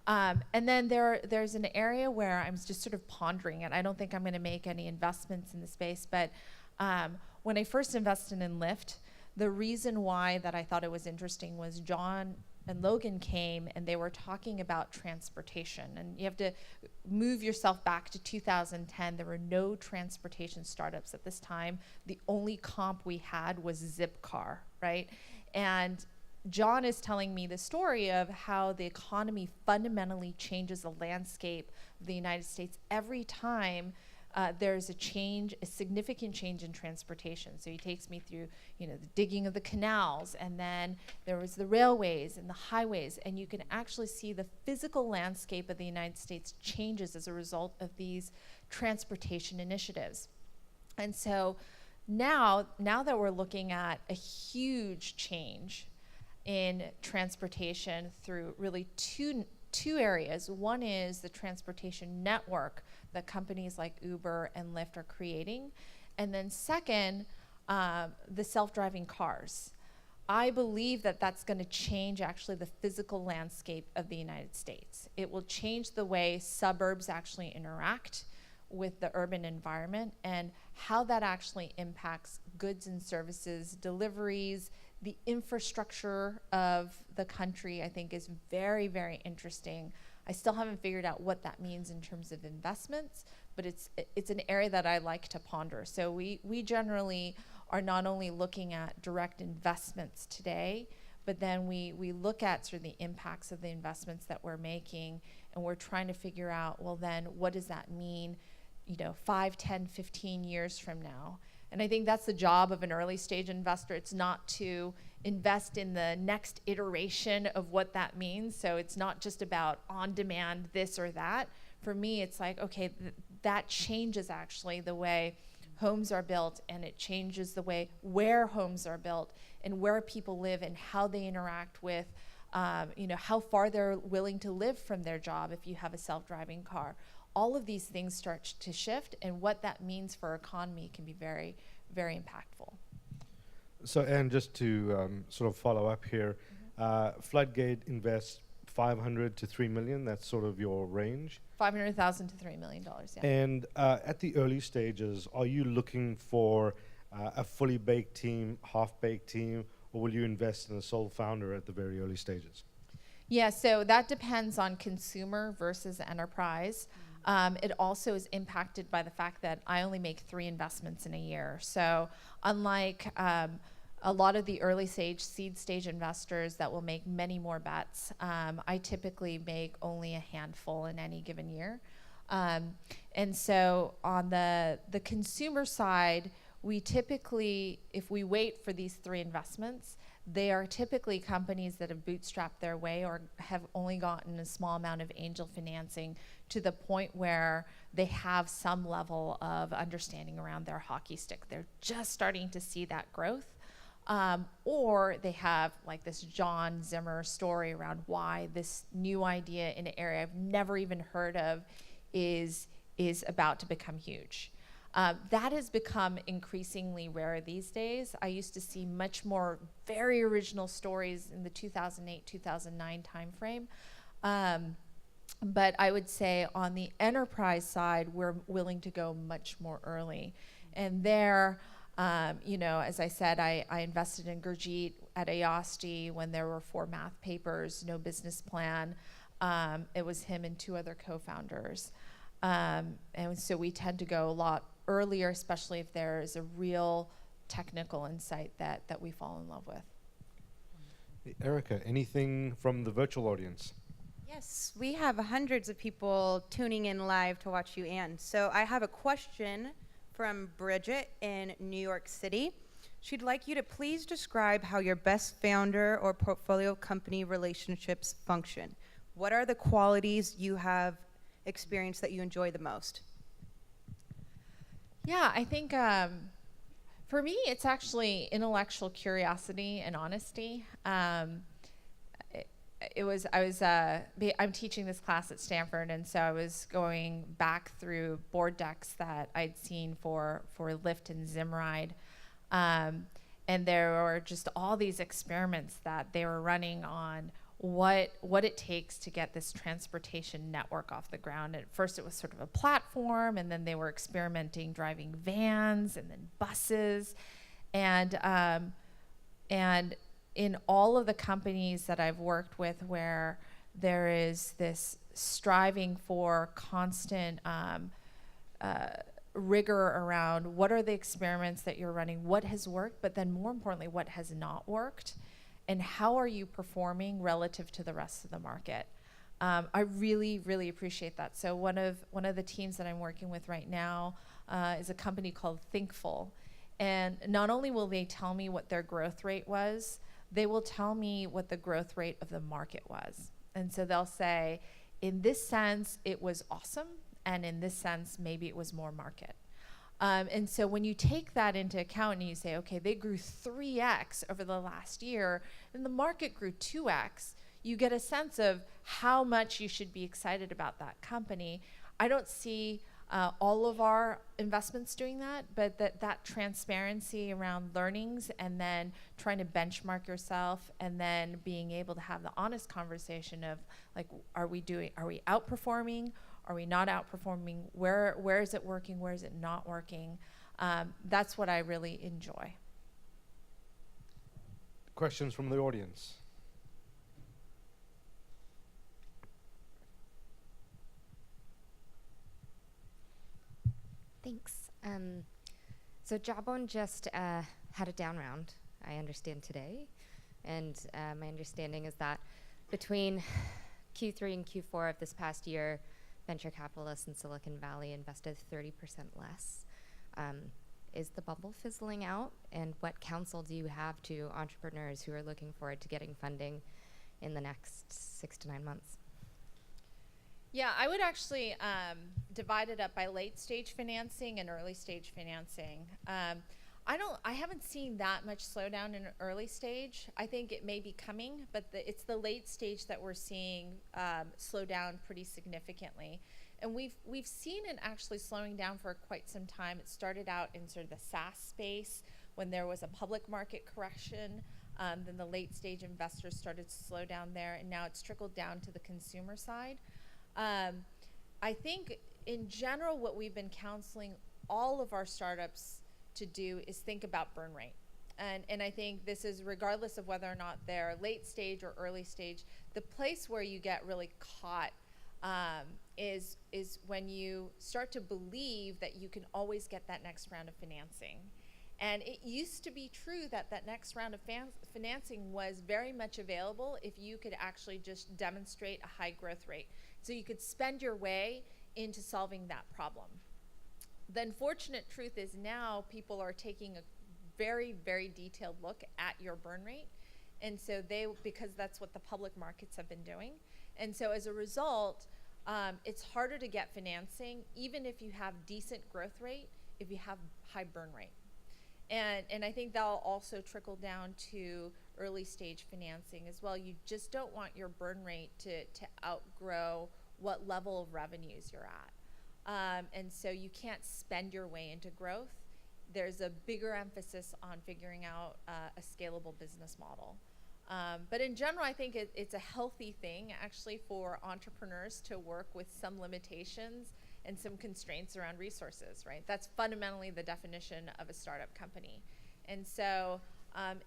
[SPEAKER 3] And then there's an area where I'm just sort of pondering it. I don't think I'm going to make any investments in the space, but when I first invested in Lyft, the reason why that I thought it was interesting was John and Logan came, and they were talking about transportation. And you have to move yourself back to 2010. There were no transportation startups at this time. The only comp we had was Zipcar, right? And John is telling me the story of how the economy fundamentally changes the landscape of the United States every time there's a change, a significant change in transportation. So he takes me through, the digging of the canals, and then there was the railways and the highways, and you can actually see the physical landscape of the United States changes as a result of these transportation initiatives. And so now that we're looking at a huge change in transportation through really two areas. One is the transportation network that companies like Uber and Lyft are creating. And then second, the self-driving cars. I believe that that's going to change actually the physical landscape of the United States. It will change the way suburbs actually interact with the urban environment, and how that actually impacts goods and services, deliveries, the infrastructure of the country, I think is very, very interesting. I still haven't figured out what that means in terms of investments, but it's an area that I like to ponder. So we generally are not only looking at direct investments today, but then we look at sort of the impacts of the investments that we're making, and we're trying to figure out, well then, what does that mean, 5, 10, 15 years from now? And I think that's the job of an early stage investor. It's not to invest in the next iteration of what that means. So it's not just about on demand this or that. For me, it's like, okay, that changes actually the way homes are built, and it changes the way where homes are built and where people live and how they interact with, how far they're willing to live from their job if you have a self-driving car. All of these things start to shift, and what that means for our economy can be very, very impactful.
[SPEAKER 1] So, Ann, just to sort of follow up here, Floodgate invests $500 to $3 million. That's sort of your range.
[SPEAKER 3] $500,000 to $3 million. Yeah.
[SPEAKER 1] And at the early stages, are you looking for a fully baked team, half-baked team, or will you invest in a sole founder at the very early stages?
[SPEAKER 3] Yeah, so that depends on consumer versus enterprise. It also is impacted by the fact that I only make 3 investments in a year. So unlike a lot of the early stage, seed stage investors that will make many more bets, I typically make only a handful in any given year. And so on the consumer side, we typically, if we wait for these 3 investments, they are typically companies that have bootstrapped their way or have only gotten a small amount of angel financing to the point where they have some level of understanding around their hockey stick. They're just starting to see that growth. Or they have like this John Zimmer story around why this new idea in an area I've never even heard of is about to become huge. That has become increasingly rare these days. I used to see much more very original stories in the 2008, 2009 timeframe. But I would say on the enterprise side, we're willing to go much more early. And there, as I said, I invested in Gurjeet at Ayasti when there were 4 math papers, no business plan. It was him and 2 other co-founders. And so we tend to go a lot earlier, especially if there is a real technical insight that we fall in love with.
[SPEAKER 1] Hey, Erica, anything from the virtual audience?
[SPEAKER 5] Yes, we have hundreds of people tuning in live to watch you, Ann. So I have a question from Bridget in New York City. She'd like you to please describe how your best founder or portfolio company relationships function. What are the qualities you have experienced that you enjoy the most?
[SPEAKER 3] Yeah, I think for me, it's actually intellectual curiosity and honesty. I'm teaching this class at Stanford, and so I was going back through board decks that I'd seen for Lyft and Zimride. And there were just all these experiments that they were running on what it takes to get this transportation network off the ground. At first it was sort of a platform, and then they were experimenting driving vans and then buses. And in all of the companies that I've worked with where there is this striving for constant rigor around what are the experiments that you're running, what has worked, but then more importantly, what has not worked, and how are you performing relative to the rest of the market. I really, really appreciate that. So one of the teams that I'm working with right now is a company called Thinkful. And not only will they tell me what their growth rate was, they will tell me what the growth rate of the market was. And so they'll say, in this sense, it was awesome, and in this sense, maybe it was more market. And so when you take that into account and you say, okay, they grew 3x over the last year, and the market grew 2x, you get a sense of how much you should be excited about that company. I don't see all of our investments doing that, but that transparency around learnings and then trying to benchmark yourself and then being able to have the honest conversation of like, are we outperforming? Are we not outperforming? Where is it working? Where is it not working? That's what I really enjoy.
[SPEAKER 1] Questions from the audience?
[SPEAKER 6] Thanks. So Jawbone just had a down round, I understand today. And my understanding is that between Q3 and Q4 of this past year, venture capitalists in Silicon Valley invested 30% less. Is the bubble fizzling out? And what counsel do you have to entrepreneurs who are looking forward to getting funding in the next 6 to 9 months?
[SPEAKER 3] Yeah, I would actually divide it up by late stage financing and early stage financing. I haven't seen that much slowdown in early stage. I think it may be coming, but it's the late stage that we're seeing slow down pretty significantly. And we've seen it actually slowing down for quite some time. It started out in sort of the SaaS space when there was a public market correction. Then the late stage investors started to slow down there, and now it's trickled down to the consumer side. I think in general what we've been counseling all of our startups to do is think about burn rate. And I think this is regardless of whether or not they're late stage or early stage, the place where you get really caught is when you start to believe that you can always get that next round of financing. And it used to be true that next round of financing was very much available if you could actually just demonstrate a high growth rate. So you could spend your way into solving that problem. The unfortunate truth is now people are taking a very, very detailed look at your burn rate. And so because that's what the public markets have been doing. And so as a result, it's harder to get financing, even if you have decent growth rate, if you have high burn rate. And I think that'll also trickle down to early stage financing as well. You just don't want your burn rate to outgrow what level of revenues you're at. And so you can't spend your way into growth. There's a bigger emphasis on figuring out a scalable business model. But in general, I think it's a healthy thing actually for entrepreneurs to work with some limitations and some constraints around resources, right? That's fundamentally the definition of a startup company. And so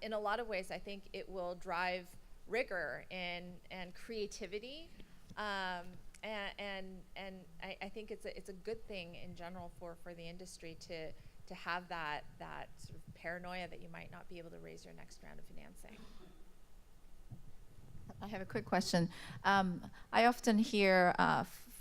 [SPEAKER 3] in a lot of ways, I think it will drive rigor and creativity. And I think it's a good thing in general for the industry to have that sort of paranoia that you might not be able to raise your next round of financing.
[SPEAKER 2] I have a quick question. I often hear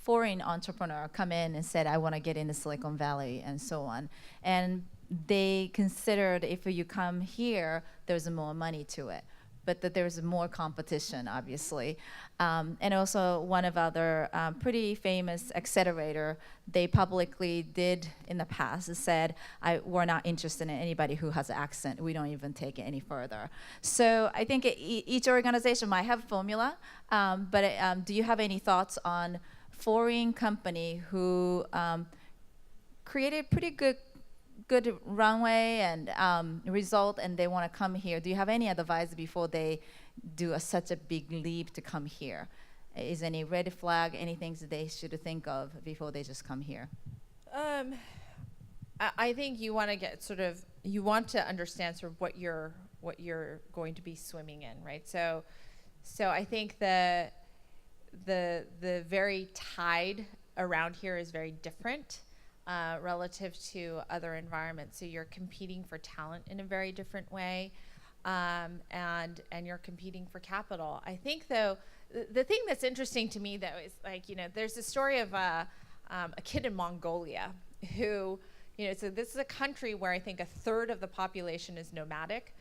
[SPEAKER 2] foreign entrepreneur come in and said, I want to get into Silicon Valley and so on. And they considered if you come here, there's more money to it, but that there's more competition, obviously. And also one of other pretty famous accelerator, they publicly did in the past said, we're not interested in anybody who has an accent. We don't even take it any further. So I think each organization might have a formula, but do you have any thoughts on foreign company who created pretty good runway and result, and they want to come here? Do you have any advice before they do such a big leap to come here? Is any red flag, any things that they should think of before they just come here?
[SPEAKER 3] I think you want to get you want to understand sort of what your what you're going to be swimming in, right? So I think the very tide around here is very different relative to other environments. So you're competing for talent in a very different way, and you're competing for capital. I think, though, the thing that's interesting to me, though, is like, there's a story of a kid in Mongolia who, so this is a country where I think a third of the population is nomadic.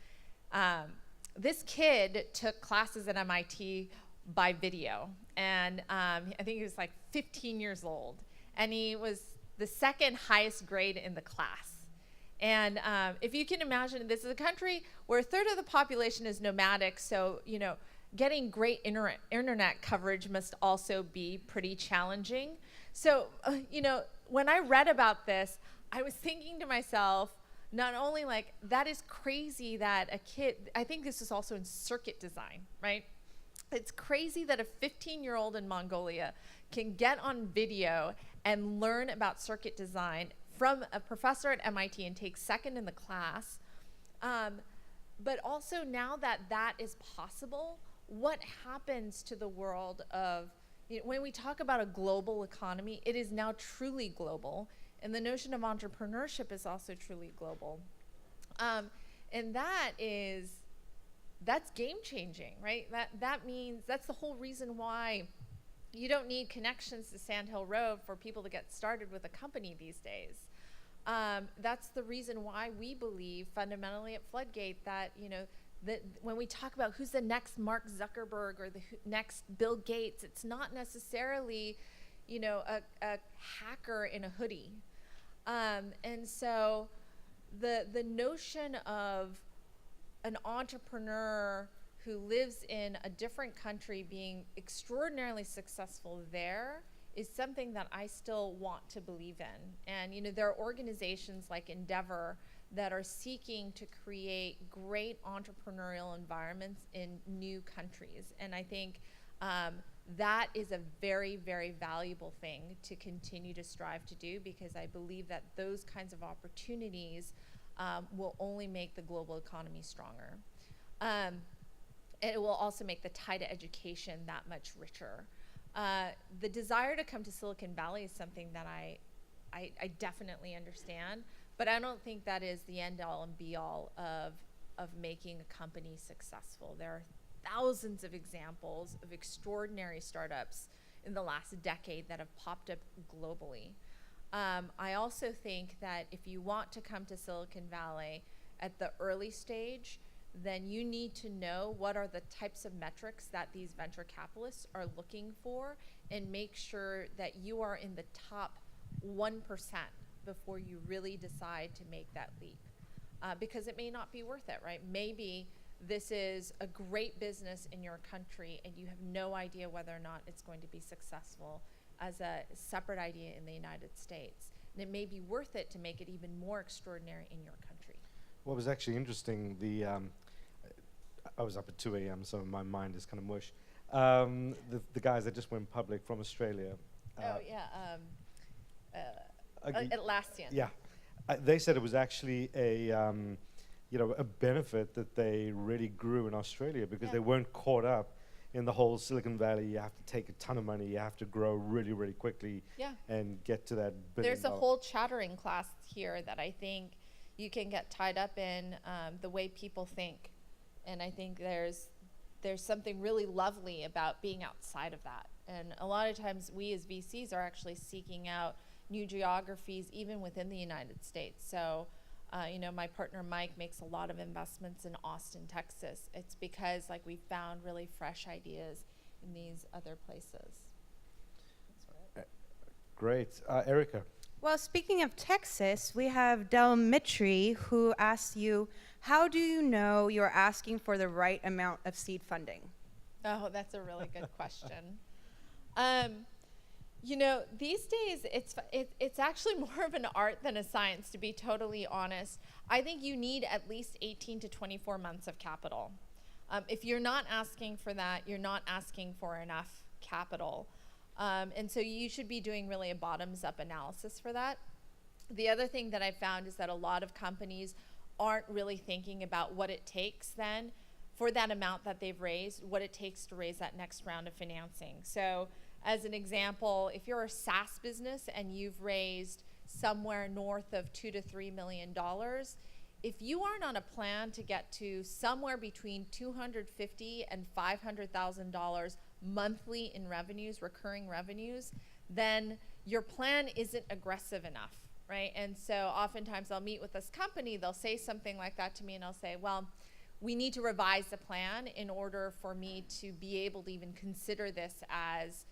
[SPEAKER 3] This kid took classes at MIT by video, and I think he was like 15 years old, and he was the second highest grade in the class. And if you can imagine, this is a country where a third of the population is nomadic, so getting great internet coverage must also be pretty challenging. So when I read about this, I was thinking to myself, not only like, that is crazy that a kid, I think this is also in circuit design, right? It's crazy that a 15-year-old in Mongolia can get on video and learn about circuit design from a professor at MIT and take second in the class. But also, now that that is possible, what happens to the world of, when we talk about a global economy, it is now truly global. And the notion of entrepreneurship is also truly global. And that's game changing, right? That means, that's the whole reason why you don't need connections to Sand Hill Road for people to get started with a company these days. That's the reason why we believe fundamentally at Floodgate that, that when we talk about who's the next Mark Zuckerberg or the next Bill Gates, it's not necessarily, a hacker in a hoodie. And so the notion of an entrepreneur who lives in a different country being extraordinarily successful there is something that I still want to believe in. And there are organizations like Endeavor that are seeking to create great entrepreneurial environments in new countries. And I think that is a very, very valuable thing to continue to strive to do, because I believe that those kinds of opportunities will only make the global economy stronger. It will also make the tie to education that much richer. The desire to come to Silicon Valley is something that I definitely understand, but I don't think that is the end all and be all of making a company successful. There are thousands of examples of extraordinary startups in the last decade that have popped up globally. I also think that if you want to come to Silicon Valley at the early stage, then you need to know what are the types of metrics that these venture capitalists are looking for, and make sure that you are in the top 1% before you really decide to make that leap. Because it may not be worth it, right? Maybe this is a great business in your country and you have no idea whether or not it's going to be successful as a separate idea in the United States. And it may be worth it to make it even more extraordinary in your country.
[SPEAKER 1] What was actually interesting, I was up at 2 a.m., so my mind is kind of mush. The guys that just went public from Australia.
[SPEAKER 3] Atlassian.
[SPEAKER 1] Yeah, they said it was actually a benefit that they really grew in Australia, because they weren't caught up in the whole Silicon Valley. You have to take a ton of money, you have to grow really, really quickly, and get to that billion.
[SPEAKER 3] There's a whole chattering class here that I think you can get tied up in, the way people think. And I think there's something really lovely about being outside of that. And a lot of times we as VCs are actually seeking out new geographies even within the United States. So, my partner Mike makes a lot of investments in Austin, Texas. It's because we found really fresh ideas in these other places.
[SPEAKER 1] Great. Erica.
[SPEAKER 5] Well, speaking of Texas, we have Del Mitri, who asks you, how do you know you're asking for the right amount of seed funding?
[SPEAKER 3] Oh, that's a really good question. These days it's actually more of an art than a science, to be totally honest. I think you need at least 18 to 24 months of capital. If you're not asking for that, you're not asking for enough capital. And so you should be doing really a bottoms-up analysis for that. The other thing that I found is that a lot of companies aren't really thinking about what it takes then for that amount that they've raised, what it takes to raise that next round of financing. So as an example, if you're a SaaS business and you've raised somewhere north of $2 to $3 million, if you aren't on a plan to get to somewhere between $250,000 and $500,000 monthly in revenues, recurring revenues, then your plan isn't aggressive enough, right? And so oftentimes I'll meet with this company, they'll say something like that to me, and I'll say, well, we need to revise the plan in order for me to be able to even consider this as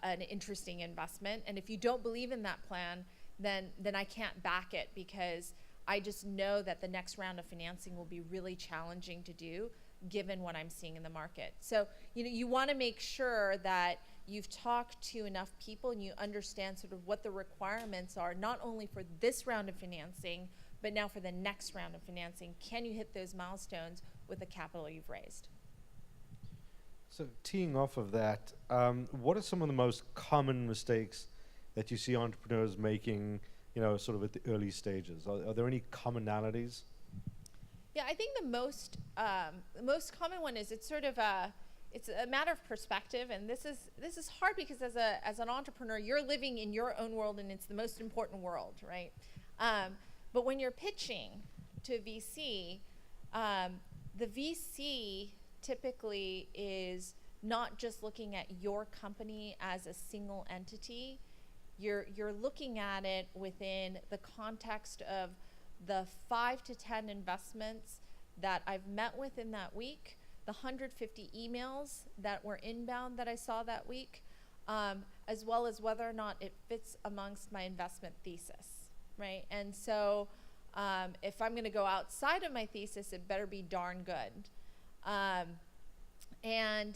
[SPEAKER 3] an interesting investment. And if you don't believe in that plan, then I can't back it, because I just know that the next round of financing will be really challenging to do given what I'm seeing in the market. So, you want to make sure that you've talked to enough people and you understand sort of what the requirements are, not only for this round of financing, but now for the next round of financing. Can you hit those milestones with the capital you've raised?
[SPEAKER 7] So teeing off of that, what are some of the most common mistakes that you see entrepreneurs making, sort of at the early stages? Are there any commonalities?
[SPEAKER 3] Yeah, I think the most common one is it's a matter of perspective, and this is hard because as an entrepreneur, you're living in your own world, and it's the most important world, right? But when you're pitching to a VC, the VC typically is not just looking at your company as a single entity. You're looking at it within the context of the 5 to 10 investments that I've met with in that week, the 150 emails that were inbound that I saw that week, as well as whether or not it fits amongst my investment thesis, right? And so if I'm going to go outside of my thesis, it better be darn good. And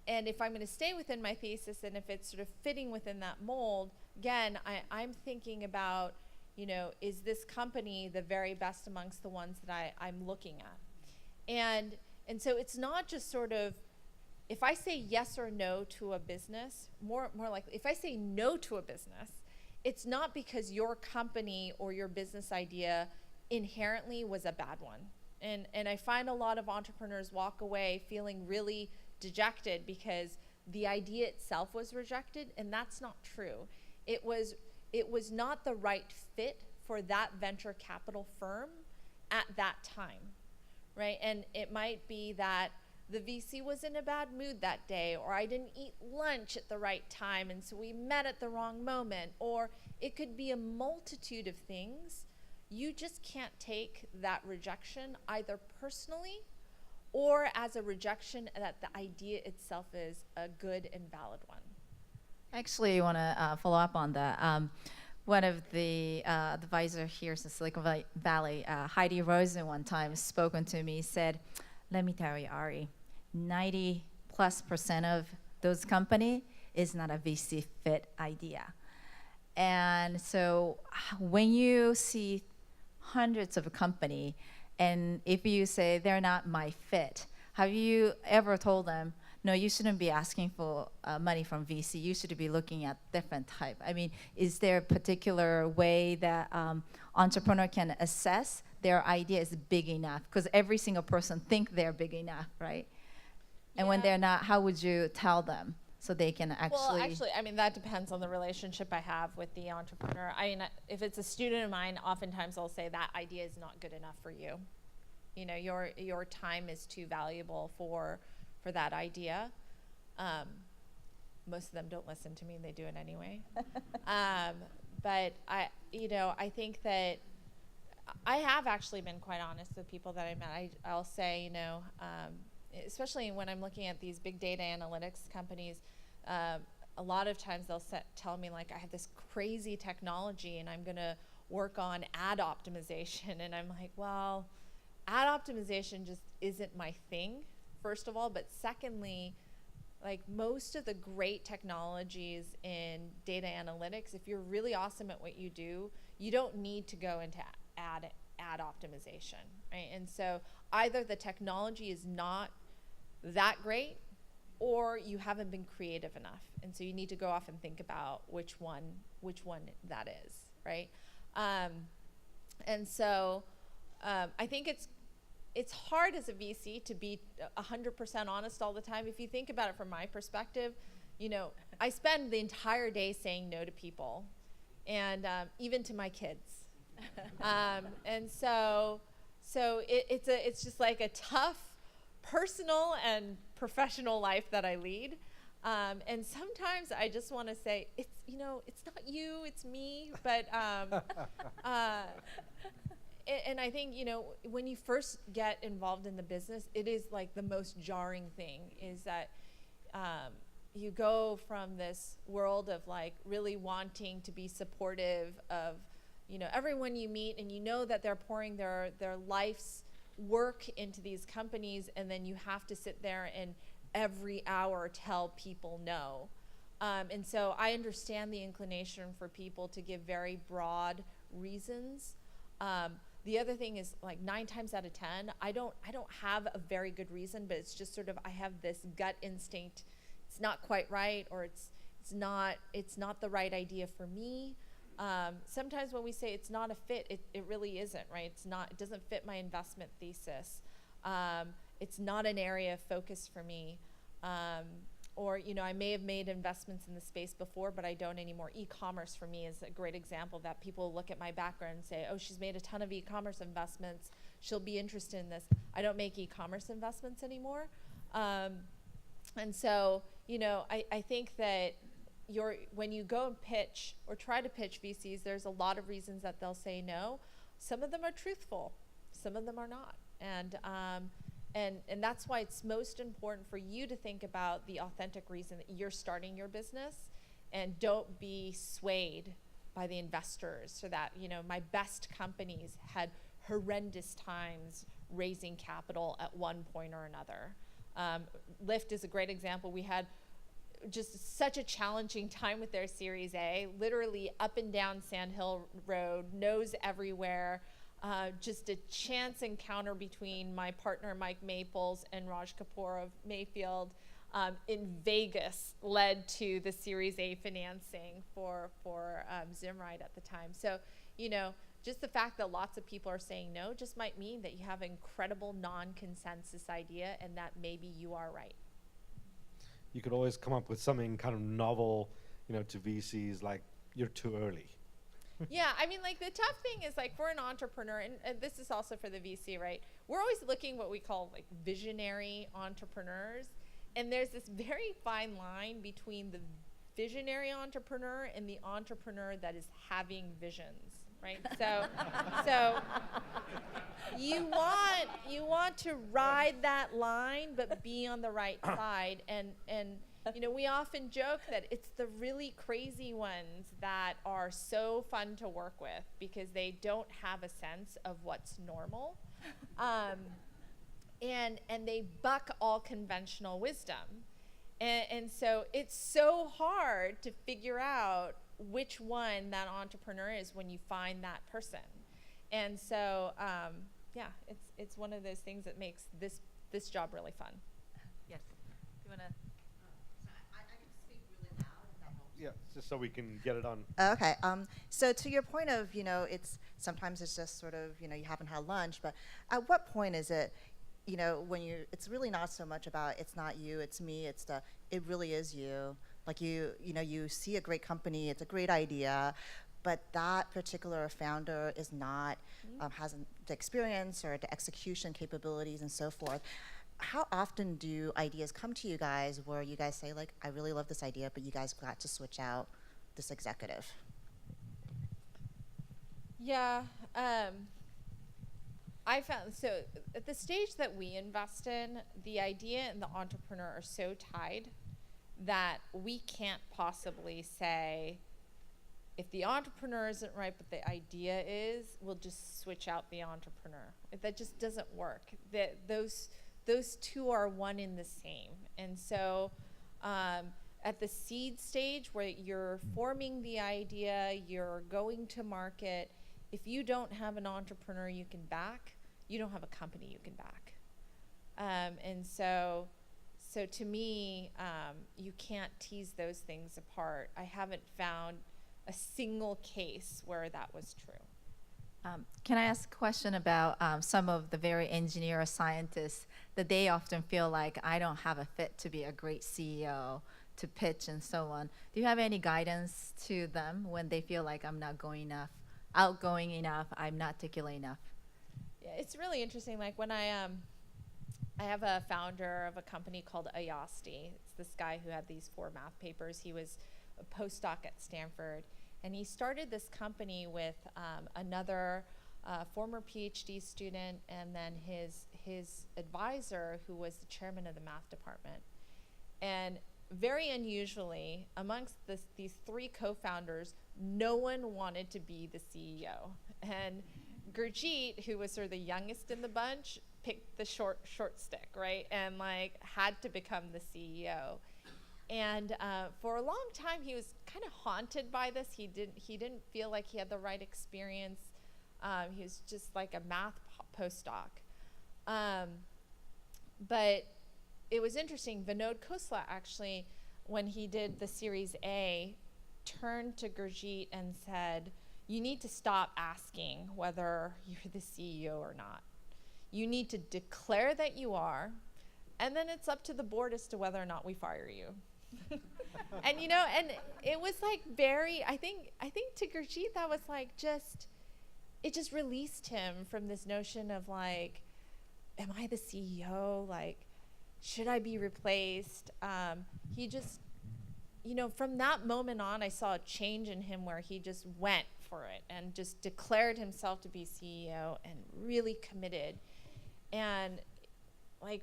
[SPEAKER 3] if I'm going to stay within my thesis, and if it's sort of fitting within that mold, again, I'm thinking about, is this company the very best amongst the ones that I'm looking at? And so it's not just sort of, if I say yes or no to a business, more likely, if I say no to a business, it's not because your company or your business idea inherently was a bad one. And I find a lot of entrepreneurs walk away feeling really dejected because the idea itself was rejected, and that's not true. It was not the right fit for that venture capital firm at that time, right? And it might be that the VC was in a bad mood that day, or I didn't eat lunch at the right time, and so we met at the wrong moment, or it could be a multitude of things. You just can't take that rejection either personally or as a rejection that the idea itself is a good and valid one.
[SPEAKER 2] Actually, I want to follow up on that. One of the advisors here in Silicon Valley, Heidi Rosen, one time spoken to me, said, let me tell you, Ari, 90+% of those companies is not a VC fit idea. And so when you see hundreds of companies, and if you say they're not my fit, have you ever told them, no, you shouldn't be asking for money from VC. You should be looking at different type. I mean, is there a particular way that entrepreneur can assess their idea is big enough? Because every single person think they're big enough, right? And when they're not, how would you tell them so they can actually?
[SPEAKER 3] Well, actually, I mean, that depends on the relationship I have with the entrepreneur. I mean, if it's a student of mine, oftentimes I'll say that idea is not good enough for you. Your time is too valuable for that idea. Most of them don't listen to me, and they do it anyway. But I think that I have actually been quite honest with people that I met. I'll say, especially when I'm looking at these big data analytics companies, a lot of times they'll tell me, like, I have this crazy technology and I'm going to work on ad optimization. And I'm like, well, ad optimization just isn't my thing, first of all. But secondly, like most of the great technologies in data analytics, if you're really awesome at what you do, you don't need to go into ad optimization, right? And so either the technology is not that great, or you haven't been creative enough, and so you need to go off and think about which one that is, right? And so I think it's hard as a VC to be 100% honest all the time. If you think about it from my perspective, I spend the entire day saying no to people, and even to my kids. And so it's just like a tough personal and professional life that I lead. And sometimes I just want to say, it's not you, it's me. But and I think, when you first get involved in the business, it is like the most jarring thing is that you go from this world of like really wanting to be supportive of, everyone you meet, and that they're pouring their life's work into these companies, and then you have to sit there and every hour tell people no. And so I understand the inclination for people to give very broad reasons. The other thing is, like, 9 times out of 10, I don't have a very good reason, but it's just sort of, I have this gut instinct. It's not quite right, or it's not the right idea for me. Sometimes when we say it's not a fit, it really isn't, right? It doesn't fit my investment thesis. It's not an area of focus for me. Or, I may have made investments in the space before, but I don't anymore. E-commerce for me is a great example that people look at my background and say, oh, she's made a ton of e-commerce investments. She'll be interested in this. I don't make e-commerce investments anymore. And so, I think that when you go and pitch or try to pitch VCs, there's a lot of reasons that they'll say no. Some of them are truthful. Some of them are not. And that's why it's most important for you to think about the authentic reason that you're starting your business, and don't be swayed by the investors. So that, my best companies had horrendous times raising capital at one point or another. Lyft is a great example. We had just such a challenging time with their Series A, literally up and down Sand Hill Road, nose everywhere. Just a chance encounter between my partner Mike Maples and Raj Kapoor of Mayfield in Vegas led to the Series A financing for Zimride at the time. So, just the fact that lots of people are saying no just might mean that you have an incredible non-consensus idea, and that maybe you are right.
[SPEAKER 7] You could always come up with something kind of novel, to VCs, like you're too early.
[SPEAKER 3] Yeah, I mean, like, the tough thing is, like, for an entrepreneur, and this is also for the VC, right? We're always looking what we call, like, visionary entrepreneurs. And there's this very fine line between the visionary entrepreneur and the entrepreneur that is having visions, right? So you want to ride that line, but be on the right side. And we often joke that it's the really crazy ones that are so fun to work with because they don't have a sense of what's normal. And they buck all conventional wisdom. And so it's so hard to figure out which one that entrepreneur is when you find that person. And so, it's one of those things that makes this job really fun.
[SPEAKER 2] Yes. Do you want to?
[SPEAKER 7] Yeah, just so we can get it on.
[SPEAKER 8] Okay. So to your point of, sometimes it's just sort of, you haven't had lunch, but at what point is it, when it's really not so much about it's not you, it's me, it really is you. Like you see a great company, it's a great idea, but that particular founder is not, hasn't the experience or the execution capabilities and so forth. How often do ideas come to you guys where you guys say, like, I really love this idea, but you guys got to switch out this executive?
[SPEAKER 3] Yeah, I found, so at the stage that we invest in, the idea and the entrepreneur are so tied that we can't possibly say, if the entrepreneur isn't right, but the idea is, we'll just switch out the entrepreneur. That just doesn't work. Those two are one in the same. And so at the seed stage where you're forming the idea, you're going to market, if you don't have an entrepreneur you can back, you don't have a company you can back. And so to me, you can't tease those things apart. I haven't found a single case where that was true.
[SPEAKER 2] Can I ask a question about some of the very engineer or scientists that they often feel like I don't have a fit to be a great CEO, to pitch and so on. Do you have any guidance to them when they feel like I'm not outgoing enough, I'm not articulate enough?
[SPEAKER 3] Yeah, it's really interesting. Like when I have a founder of a company called Ayasti. It's this guy who had these 4 math papers. He was a postdoc at Stanford, and he started this company with another former PhD student, and then his advisor, who was the chairman of the math department. And very unusually, amongst these 3 co-founders, no one wanted to be the CEO. And Gurjeet, who was sort of the youngest in the bunch, picked the short stick, right? And like had to become the CEO. And for a long time, he was kind of haunted by this. He didn't feel like he had the right experience. He was just like a math postdoc. But it was interesting. Vinod Khosla actually, when he did the Series A, turned to Gurjeet and said, "You need to stop asking whether you're the CEO or not. You need to declare that you are, and then it's up to the board as to whether or not we fire you." And and it was like very, I think to Gurjeet that was like it just released him from this notion of like, am I the CEO? Like, should I be replaced? He just, from that moment on, I saw a change in him where he just went for it and just declared himself to be CEO and really committed. And like,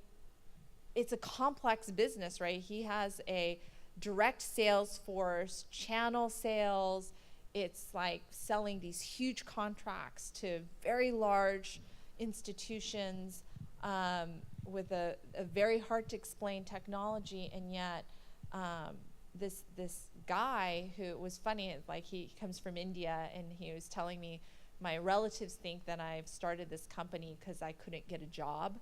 [SPEAKER 3] it's a complex business, right? He has a direct sales force, channel sales. It's like selling these huge contracts to very large institutions with a very hard to explain technology. And yet this guy who was funny, like he comes from India, and he was telling me, my relatives think that I've started this company because I couldn't get a job.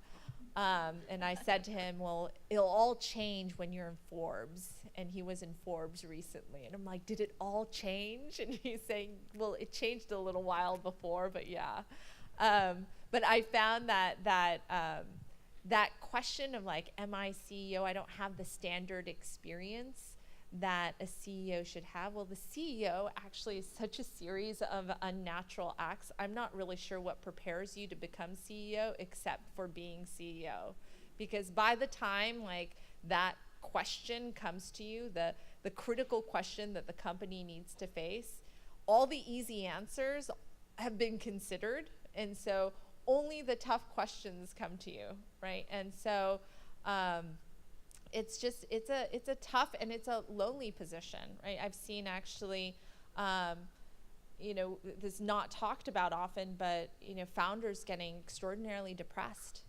[SPEAKER 3] And I said to him, well, it'll all change when you're in Forbes. And he was in Forbes recently. And I'm like, did it all change? And he's saying, well, it changed a little while before, but yeah. But I found that question of like, am I CEO? I don't have the standard experience that a CEO should have. Well, the CEO actually is such a series of unnatural acts. I'm not really sure what prepares you to become CEO except for being CEO. Because by the time like that question comes to you, the critical question that the company needs to face, all the easy answers have been considered. And so only the tough questions come to you, right? And so it's a tough and it's a lonely position, right? I've seen actually, this is not talked about often, but founders getting extraordinarily depressed,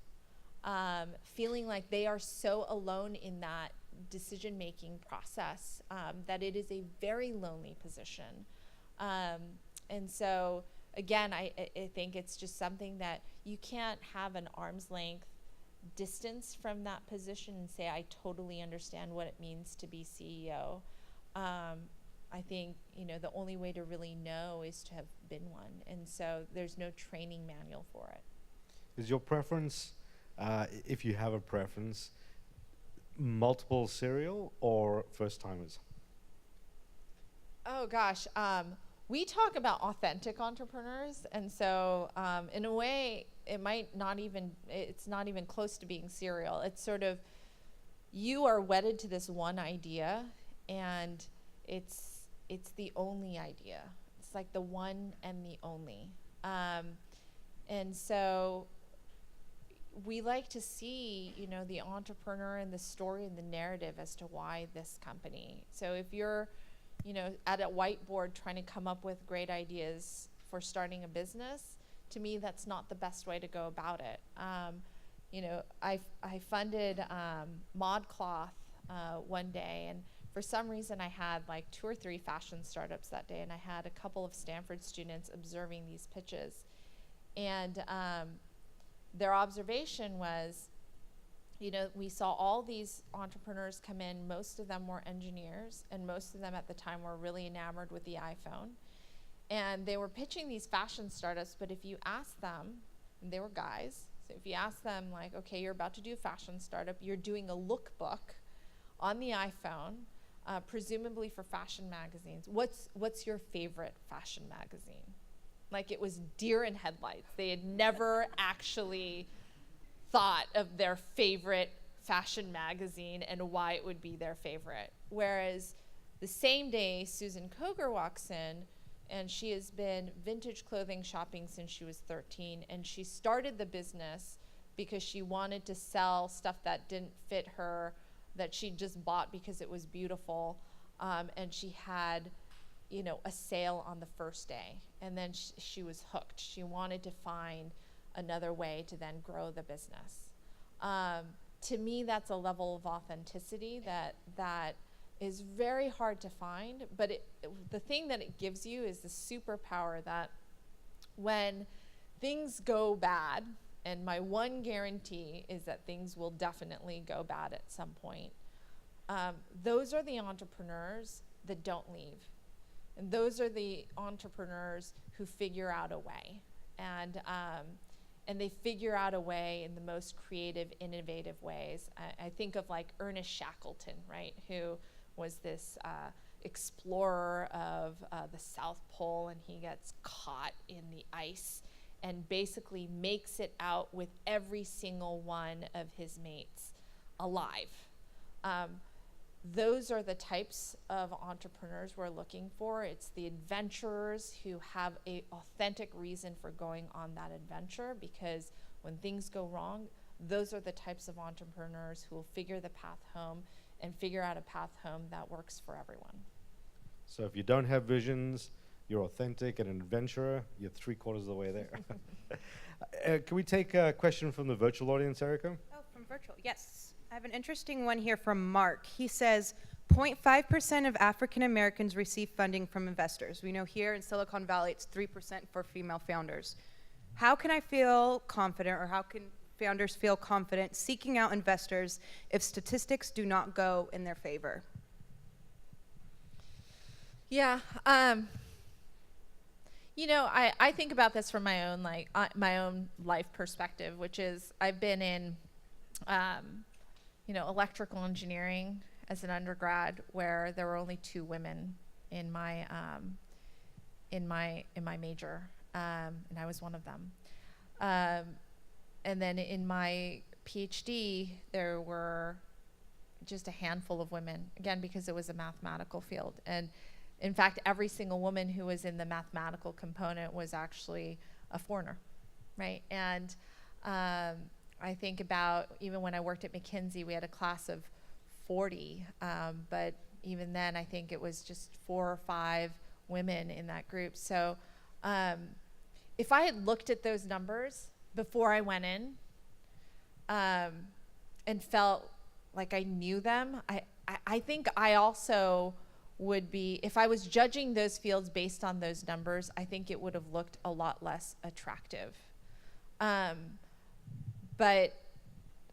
[SPEAKER 3] feeling like they are so alone in that decision-making process that it is a very lonely position. And so again, I think it's just something that you can't have an arm's length distance from that position and say, I totally understand what it means to be CEO. I think, the only way to really know is to have been one. And so there's no training manual for it.
[SPEAKER 7] Is your preference, if you have a preference, multiple serial or first timers?
[SPEAKER 3] Oh gosh, we talk about authentic entrepreneurs, and so in a way, it's not even close to being serial. It's sort of, you are wedded to this one idea, and it's the only idea. It's like the one and the only. And so we like to see, the entrepreneur and the story and the narrative as to why this company. So if you're at a whiteboard trying to come up with great ideas for starting a business, to me, that's not the best way to go about it. I funded ModCloth one day, and for some reason I had like 2 or 3 fashion startups that day, and I had a couple of Stanford students observing these pitches. And their observation was, we saw all these entrepreneurs come in. Most of them were engineers, and most of them at the time were really enamored with the iPhone. And they were pitching these fashion startups, but if you ask them, and they were guys, so if you ask them like, okay, you're about to do a fashion startup, you're doing a lookbook on the iPhone, presumably for fashion magazines. What's your favorite fashion magazine? Like, it was deer in headlights. They had never actually thought of their favorite fashion magazine and why it would be their favorite. Whereas the same day Susan Koger walks in, and she has been vintage clothing shopping since she was 13, and she started the business because she wanted to sell stuff that didn't fit her, that she just bought because it was beautiful, and she had, you know, a sale on the first day, and then she was hooked. She wanted to find another way to then grow the business. To me, that's a level of authenticity that is very hard to find, but the thing that it gives you is the superpower that when things go bad, and my one guarantee is that things will definitely go bad at some point, those are the entrepreneurs that don't leave. And those are the entrepreneurs who figure out a way. And they figure out a way in the most creative, innovative ways. I think of like Ernest Shackleton, right, who was this explorer of the South Pole, and he gets caught in the ice and basically makes it out with every single one of his mates alive. Those are the types of entrepreneurs we're looking for. It's the adventurers who have an authentic reason for going on that adventure, because when things go wrong, those are the types of entrepreneurs who will figure the path home and figure out a path home that works for everyone.
[SPEAKER 7] So if you don't have visions, you're authentic and an adventurer, you're 3/4 of the way there. Can we take a question from the virtual audience, Erica?
[SPEAKER 5] Oh, from virtual, yes. I have an interesting one here from Mark. He says, 0.5% of African Americans receive funding from investors. We know here in Silicon Valley, it's 3% for female founders. How can I feel confident, or how can founders feel confident seeking out investors if statistics do not go in their favor?
[SPEAKER 3] Yeah, you know, I think about this from my own my own life perspective, which is I've been in, you know, electrical engineering as an undergrad, where there were only 2 women in my major, and I was one of them. And then in my PhD, there were just a handful of women, again, because it was a mathematical field. And in fact, every single woman who was in the mathematical component was actually a foreigner, right? And I think about, even when I worked at McKinsey, we had a class of 40, but even then, I think it was just 4 or 5 women in that group. So if I had looked at those numbers before I went in, and felt like I knew them, I think I also would be, if I was judging those fields based on those numbers, I think it would have looked a lot less attractive. But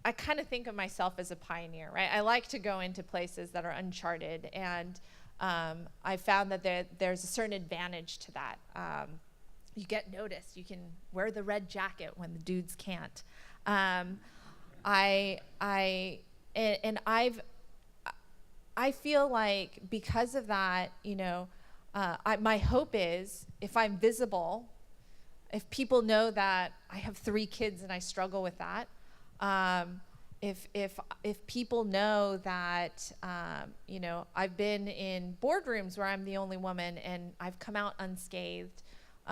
[SPEAKER 3] I kind of think of myself as a pioneer, right? I like to go into places that are uncharted, and I found that there's a certain advantage to that. You get noticed. You can wear the red jacket when the dudes can't. I feel like because of that, you know, my hope is if I'm visible, if people know that I have 3 kids and I struggle with that, if people know that, you know, I've been in boardrooms where I'm the only woman and I've come out unscathed,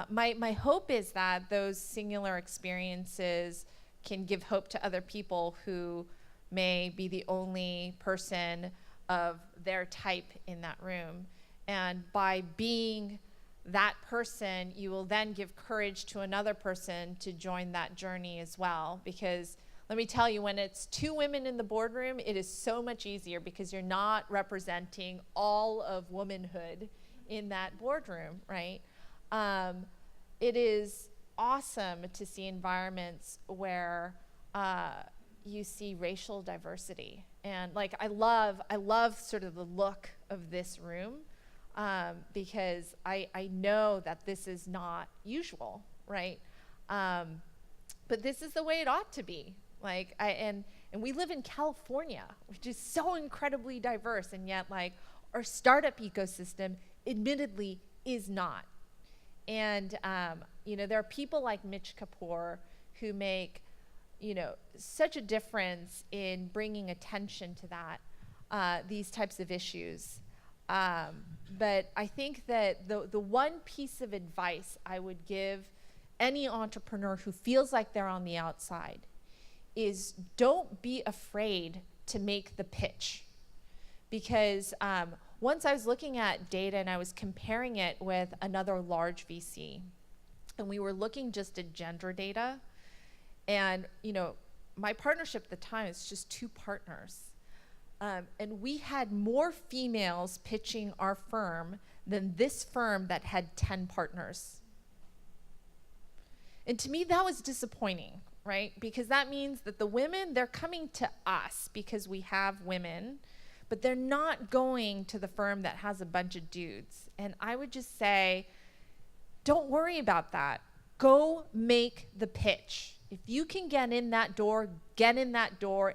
[SPEAKER 3] my hope is that those singular experiences can give hope to other people who may be the only person of their type in that room. And by being that person, you will then give courage to another person to join that journey as well. Because let me tell you, when it's 2 women in the boardroom, it is so much easier because you're not representing all of womanhood in that boardroom, right? It is awesome to see environments where you see racial diversity. And like, I love sort of the look of this room. because I know that this is not usual, right? But this is the way it ought to be. Like, and we live in California, which is so incredibly diverse, and yet like our startup ecosystem admittedly is not. And there are people like Mitch Kapoor who make such a difference in bringing attention to that, these types of issues. But I think that the one piece of advice I would give any entrepreneur who feels like they're on the outside is don't be afraid to make the pitch. Because once I was looking at data and I was comparing it with another large VC, and we were looking just at gender data, and my partnership at the time is just 2 partners. And we had more females pitching our firm than this firm that had 10 partners. And to me, that was disappointing, right? Because that means that the women, they're coming to us because we have women, but they're not going to the firm that has a bunch of dudes. And I would just say, don't worry about that. Go make the pitch. If you can get in that door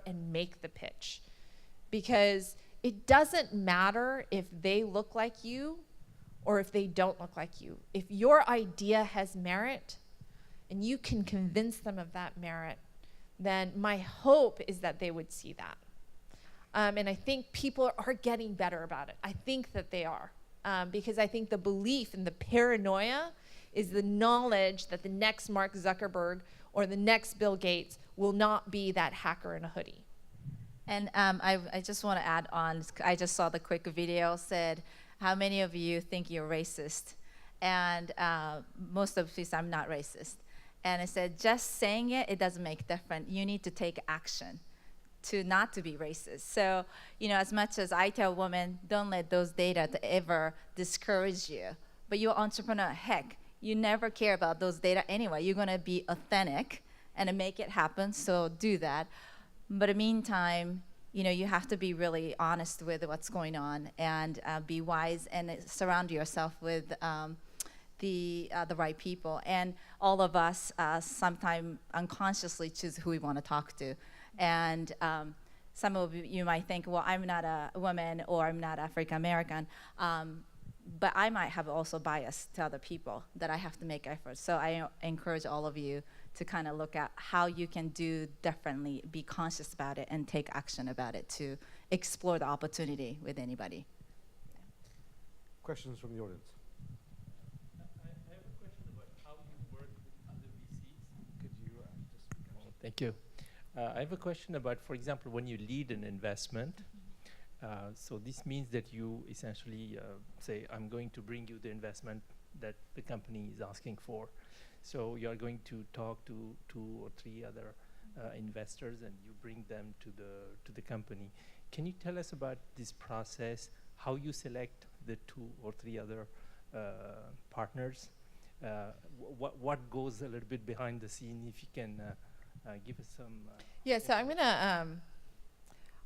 [SPEAKER 3] and make the pitch. Because it doesn't matter if they look like you or if they don't look like you. If your idea has merit and you can convince them of that merit, then my hope is that they would see that. And I think people are getting better about it. I think that they are. Because I think the belief and the paranoia is the knowledge that the next Mark Zuckerberg or the next Bill Gates will not be that hacker in a hoodie.
[SPEAKER 2] And I just want to add on, I just saw the quick video, said, how many of you think you're racist? And most of you said, I'm not racist. And I said, just saying it doesn't make a difference. You need to take action to not to be racist. So, as much as I tell women, don't let those data to ever discourage you. But you're an entrepreneur, heck, you never care about those data anyway. You're going to be authentic and make it happen, so do that. But in the meantime, you have to be really honest with what's going on and be wise and surround yourself with the right people. And all of us sometimes unconsciously choose who we want to talk to. And some of you might think, well, I'm not a woman or I'm not African American. But I might have also bias to other people that I have to make efforts. So I encourage all of you to kind of look at how you can do differently, be conscious about it, and take action about it to explore the opportunity with anybody.
[SPEAKER 7] Questions from the audience?
[SPEAKER 9] I have a question about how you work with other VCs.
[SPEAKER 7] Could you just...
[SPEAKER 9] Thank you. I have a question about, for example, when you lead an investment. So this means that you essentially say, I'm going to bring you the investment that the company is asking for. So you're going to talk to 2 or 3 other investors, and you bring them to the company. Can you tell us about this process, how you select the 2 or 3 other partners? What goes a little bit behind the scene, if you can give us some...
[SPEAKER 3] Yeah, so I'm going to...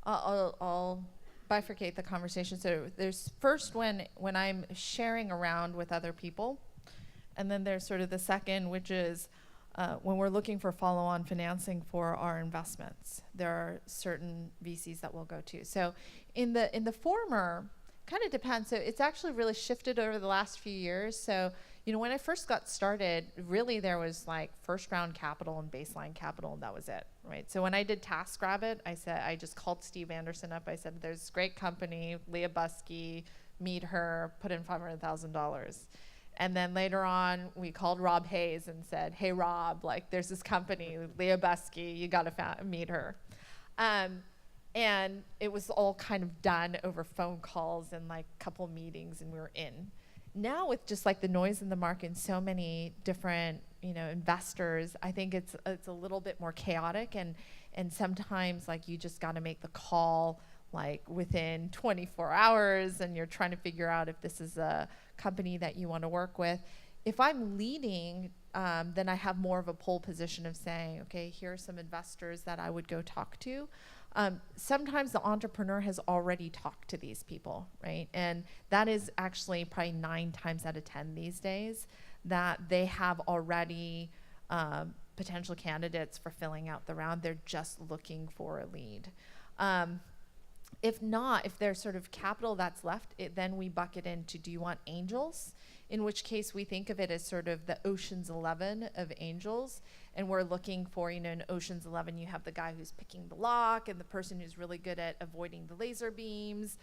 [SPEAKER 3] I'll bifurcate the conversation. So there's first when I'm sharing around with other people, and then there's sort of the second, which is when we're looking for follow-on financing for our investments. There are certain VCs that we'll go to. So in the former, kind of depends. So it's actually really shifted over the last few years. So when I first got started, really there was like first round capital and baseline capital, and that was it, right? So when I did TaskRabbit, I just called Steve Anderson up. I said, there's this great company, Leah Buskey, meet her, put in $500,000. And then later on, we called Rob Hayes and said, hey, Rob, like there's this company, Leah Buskey, you got to meet her. And it was all kind of done over phone calls and like a couple meetings, and we were in. Now with just like the noise in the market and so many different investors, I think it's a little bit more chaotic, and sometimes like you just got to make the call like within 24 hours, and you're trying to figure out if this is a company that you want to work with. If I'm leading, then I have more of a pole position of saying, okay, here are some investors that I would go talk to. Sometimes the entrepreneur has already talked to these people, right? And that is actually probably 9 times out of 10 these days that they have already potential candidates for filling out the round. They're just looking for a lead. If not, if there's sort of capital that's left, then we bucket into, do you want angels? In which case we think of it as sort of the Ocean's 11 of angels. And we're looking for, in Ocean's 11, you have the guy who's picking the lock and the person who's really good at avoiding the laser beams.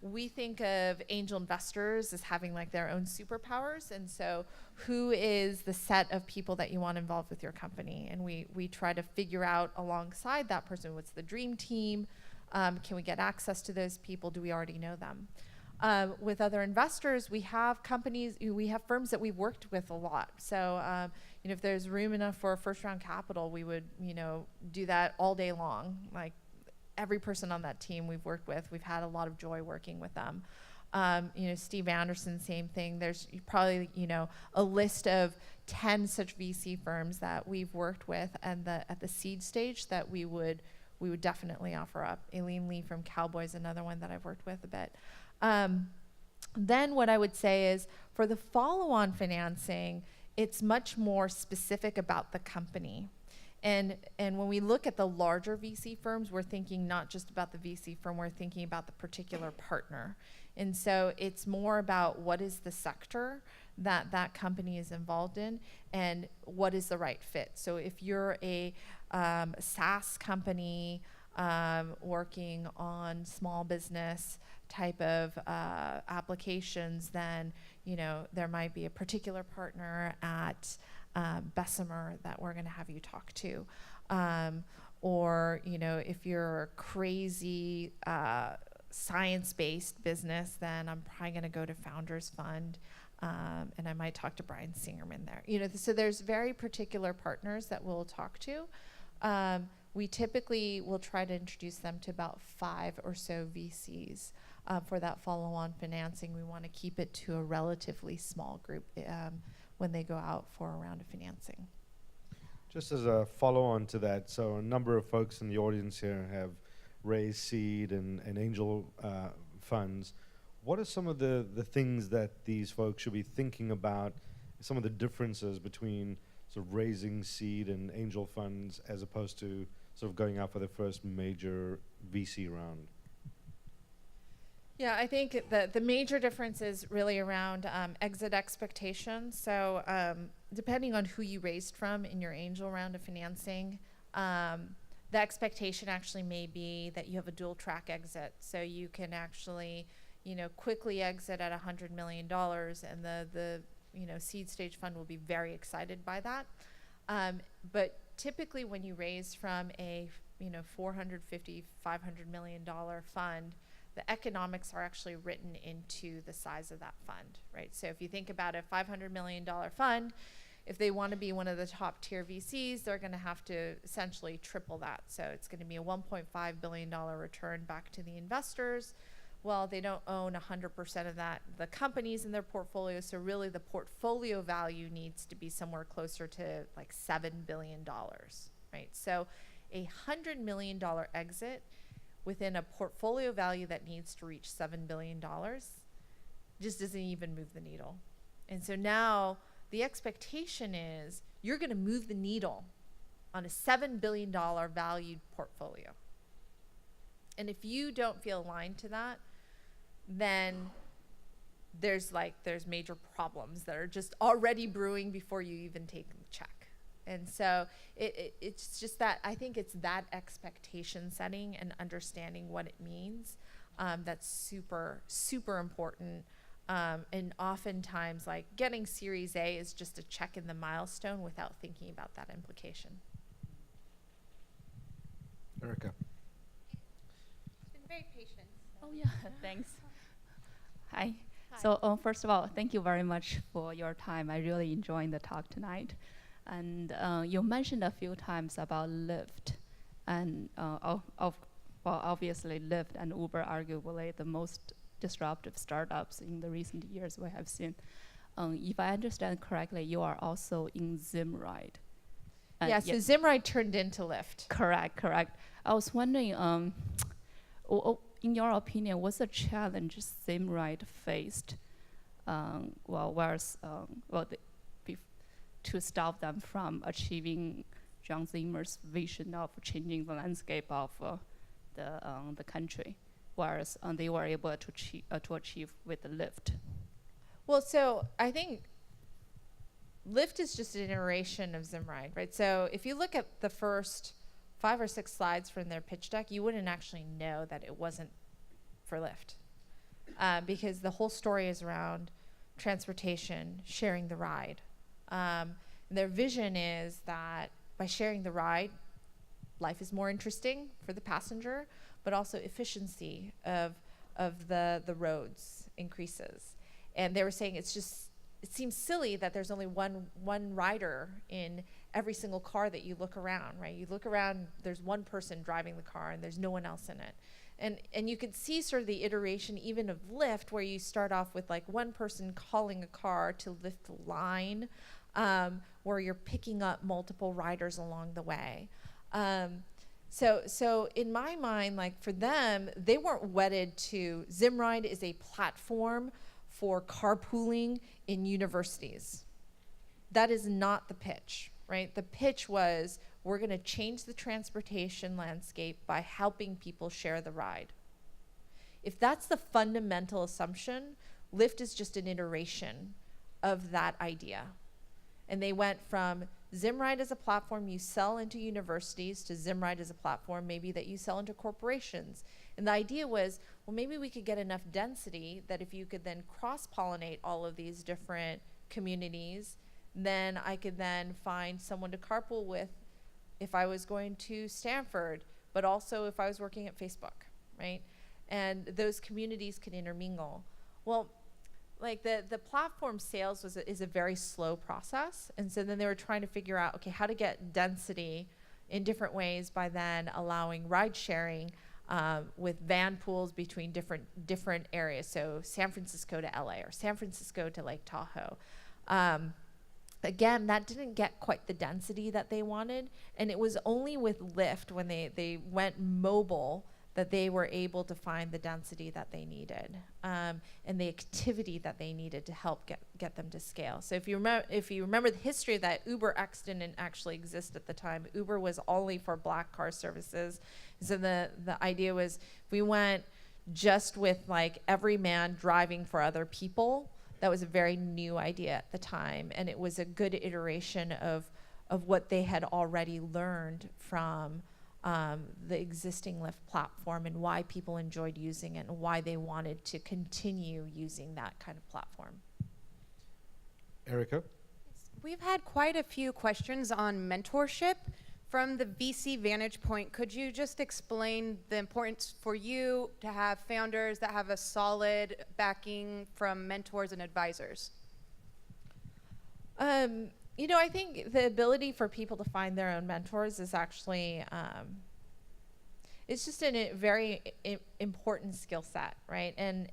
[SPEAKER 3] We think of angel investors as having like their own superpowers. And so who is the set of people that you want involved with your company? And we try to figure out alongside that person, what's the dream team? Can we get access to those people? Do we already know them? With other investors, we have firms that we've worked with a lot. So, if there's room enough for a first round capital, we would, do that all day long. Like every person on that team we've worked with, we've had a lot of joy working with them. Steve Anderson, same thing. There's probably, a list of 10 such VC firms that we've worked with and at the seed stage that we would definitely offer up. Aileen Lee from Cowboys, another one that I've worked with a bit. Then what I would say is for the follow-on financing, it's much more specific about the company. And when we look at the larger VC firms, we're thinking not just about the VC firm, we're thinking about the particular partner. And so it's more about what is the sector that company is involved in and what is the right fit. So if you're a SaaS company working on small business type of applications, then there might be a particular partner at Bessemer that we're going to have you talk to, or if you're a crazy science-based business, then I'm probably going to go to Founders Fund, and I might talk to Brian Singerman there. So there's very particular partners that we'll talk to. We typically will try to introduce them to about 5 or so VCs for that follow-on financing. We want to keep it to a relatively small group when they go out for a round of financing.
[SPEAKER 7] Just as a follow-on to that, so a number of folks in the audience here have raised seed and angel funds. What are some of the things that these folks should be thinking about, some of the differences between sort of raising seed and angel funds as opposed to sort of going out for the first major VC round?
[SPEAKER 3] Yeah, I think the major difference is really around exit expectations. So depending on who you raised from in your angel round of financing, the expectation actually may be that you have a dual track exit. So you can actually, quickly exit at $100 million and the seed stage fund will be very excited by that. But typically when you raise from a, $450, $500 million fund, the economics are actually written into the size of that fund, right? So if you think about a $500 million fund, if they want to be one of the top tier VCs, they're going to have to essentially triple that. So it's going to be a $1.5 billion return back to the investors. Well, they don't own 100% of that, the companies in their portfolio. So really the portfolio value needs to be somewhere closer to like $7 billion, right? So a $100 million exit within a portfolio value that needs to reach $7 billion just doesn't even move the needle. And so now the expectation is you're going to move the needle on a $7 billion valued portfolio. And if you don't feel aligned to that, then there's major problems that are just already brewing before you even take the check. And so it's just that, I think it's that expectation setting and understanding what it means that's super, super important. And oftentimes, like getting Series A is just a check in the milestone without thinking about that implication.
[SPEAKER 7] Erica.
[SPEAKER 5] She's been very patient.
[SPEAKER 10] Oh yeah, thanks. Hi. So first of all, thank you very much for your time. I really enjoyed the talk tonight. And you mentioned a few times about Lyft, and obviously Lyft and Uber arguably the most disruptive startups in the recent years we have seen. If I understand correctly, you are also in Zim, right?
[SPEAKER 3] Yeah, so Zimride turned into Lyft.
[SPEAKER 10] Correct. I was wondering, in your opinion, what's the challenge Zimride faced, to stop them from achieving John Zimmer's vision of changing the landscape of the country, whereas they were able to achieve with the Lyft?
[SPEAKER 3] Well, so I think Lyft is just an iteration of Zimride, right? So if you look at the first 5 or 6 slides from their pitch deck, you wouldn't actually know that it wasn't for Lyft, because the whole story is around transportation, sharing the ride. Their vision is that by sharing the ride, life is more interesting for the passenger, but also efficiency of the roads increases. And they were saying it seems silly that there's only one rider in every single car that you look around, right? You look around, there's one person driving the car and there's no one else in it. And you could see sort of the iteration even of Lyft, where you start off with like one person calling a car to lift the line, where you're picking up multiple riders along the way. So in my mind, like for them, they weren't wedded to Zimride is a platform for carpooling in universities. That is not the pitch, right? The pitch was, we're going to change the transportation landscape by helping people share the ride. If that's the fundamental assumption, Lyft is just an iteration of that idea. And they went from Zimride as a platform you sell into universities to Zimride as a platform maybe that you sell into corporations. And the idea was, well, maybe we could get enough density that if you could then cross-pollinate all of these different communities, then I could then find someone to carpool with if I was going to Stanford, but also if I was working at Facebook, right? And those communities could intermingle. Well, like the platform sales is a very slow process. And so then they were trying to figure out, okay, how to get density in different ways by then allowing ride sharing with van pools between different areas. So San Francisco to LA or San Francisco to Lake Tahoe. Again, that didn't get quite the density that they wanted. And it was only with Lyft, when they went mobile, that they were able to find the density that they needed, and the activity that they needed to help get them to scale. So if you remember the history of that, UberX didn't actually exist at the time. Uber was only for black car services. So the idea was, we went just with like every man driving for other people. That was a very new idea at the time, and it was a good iteration of what they had already learned from the existing Lyft platform, and why people enjoyed using it and why they wanted to continue using that kind of platform.
[SPEAKER 7] Erica?
[SPEAKER 5] We've had quite a few questions on mentorship. From the VC vantage point, could you just explain the importance for you to have founders that have a solid backing from mentors and advisors?
[SPEAKER 3] I think the ability for people to find their own mentors is actually, it's just a very important skill set, right? And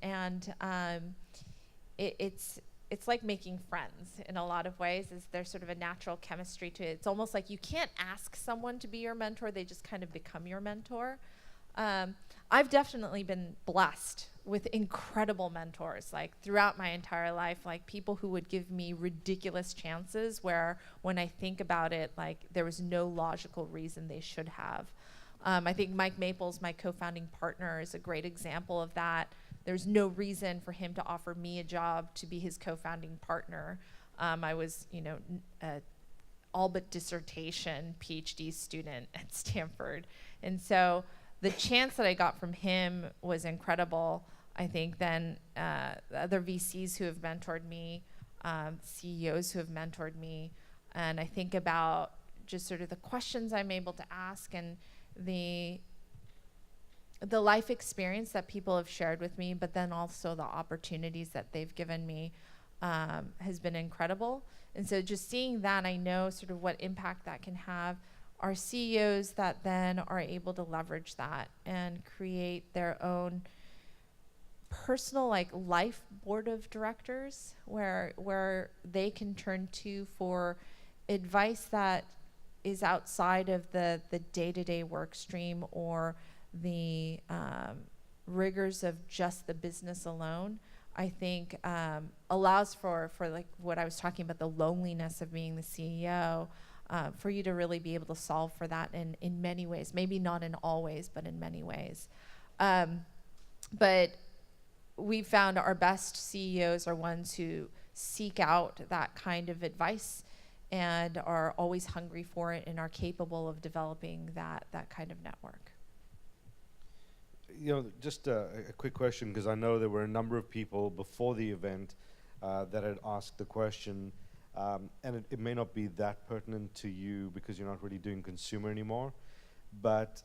[SPEAKER 3] it's like making friends in a lot of ways. There's sort of a natural chemistry to it. It's almost like you can't ask someone to be your mentor, they just kind of become your mentor. I've definitely been blessed with incredible mentors, like throughout my entire life, like people who would give me ridiculous chances where when I think about it, like there was no logical reason they should have. I think Mike Maples, my co-founding partner, is a great example of that. There's no reason for him to offer me a job to be his co-founding partner. I was, all but dissertation PhD student at Stanford. And so the chance that I got from him was incredible. I think then other VCs who have mentored me, CEOs who have mentored me, and I think about just sort of the questions I'm able to ask and the life experience that people have shared with me, but then also the opportunities that they've given me has been incredible. And so just seeing that, I know sort of what impact that can have. Are CEOs that then are able to leverage that and create their own personal life board of directors where they can turn to for advice that is outside of the day-to-day work stream or the rigors of just the business alone, I think allows for like what I was talking about, the loneliness of being the CEO, for you to really be able to solve for that in many ways. Maybe not in all ways, but in many ways. But we found our best CEOs are ones who seek out that kind of advice and are always hungry for it and are capable of developing that kind of network.
[SPEAKER 7] You know, just a quick question, because I know there were a number of people before the event that had asked the question, and it may not be that pertinent to you because you're not really doing consumer anymore, but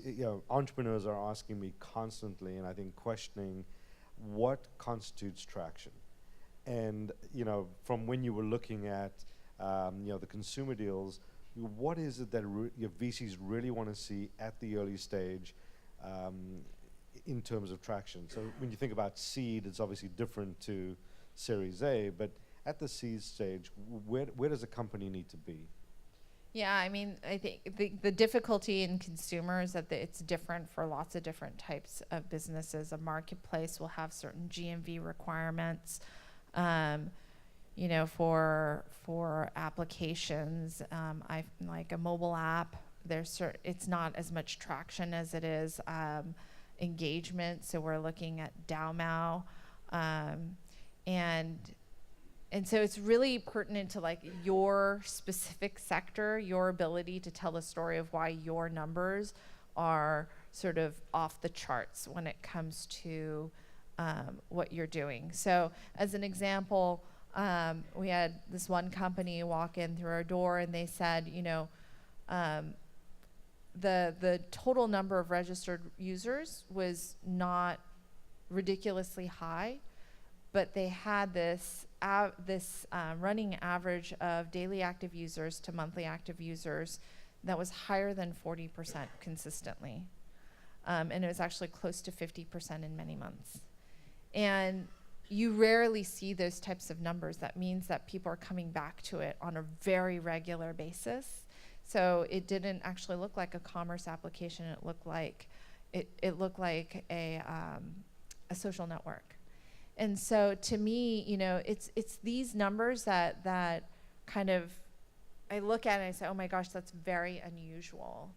[SPEAKER 7] you know, entrepreneurs are asking me constantly, and I think questioning what constitutes traction. And you know, from when you were looking at you know, the consumer deals, what is it that your VCs really want to see at the early stage in terms of traction? So when you think about seed, it's obviously different to Series A, but at the seed stage, where does a company need to be?
[SPEAKER 3] Yeah, I mean, I think the difficulty in consumer is that it's different for lots of different types of businesses. A marketplace will have certain GMV requirements. You know, for applications, I like a mobile app. It's not as much traction as it is engagement. So we're looking at DAO, and so it's really pertinent to like your specific sector, your ability to tell the story of why your numbers are sort of off the charts when it comes to what you're doing. So as an example, we had this one company walk in through our door and they said, you know, the total number of registered users was not ridiculously high, but they had this running average of daily active users to monthly active users that was higher than 40% consistently. And it was actually close to 50% in many months. And you rarely see those types of numbers. That means that people are coming back to it on a very regular basis. So it didn't actually look like a commerce application. It looked like a social network. And so to me, you know, it's these numbers that kind of I look at it and I say, oh my gosh, that's very unusual.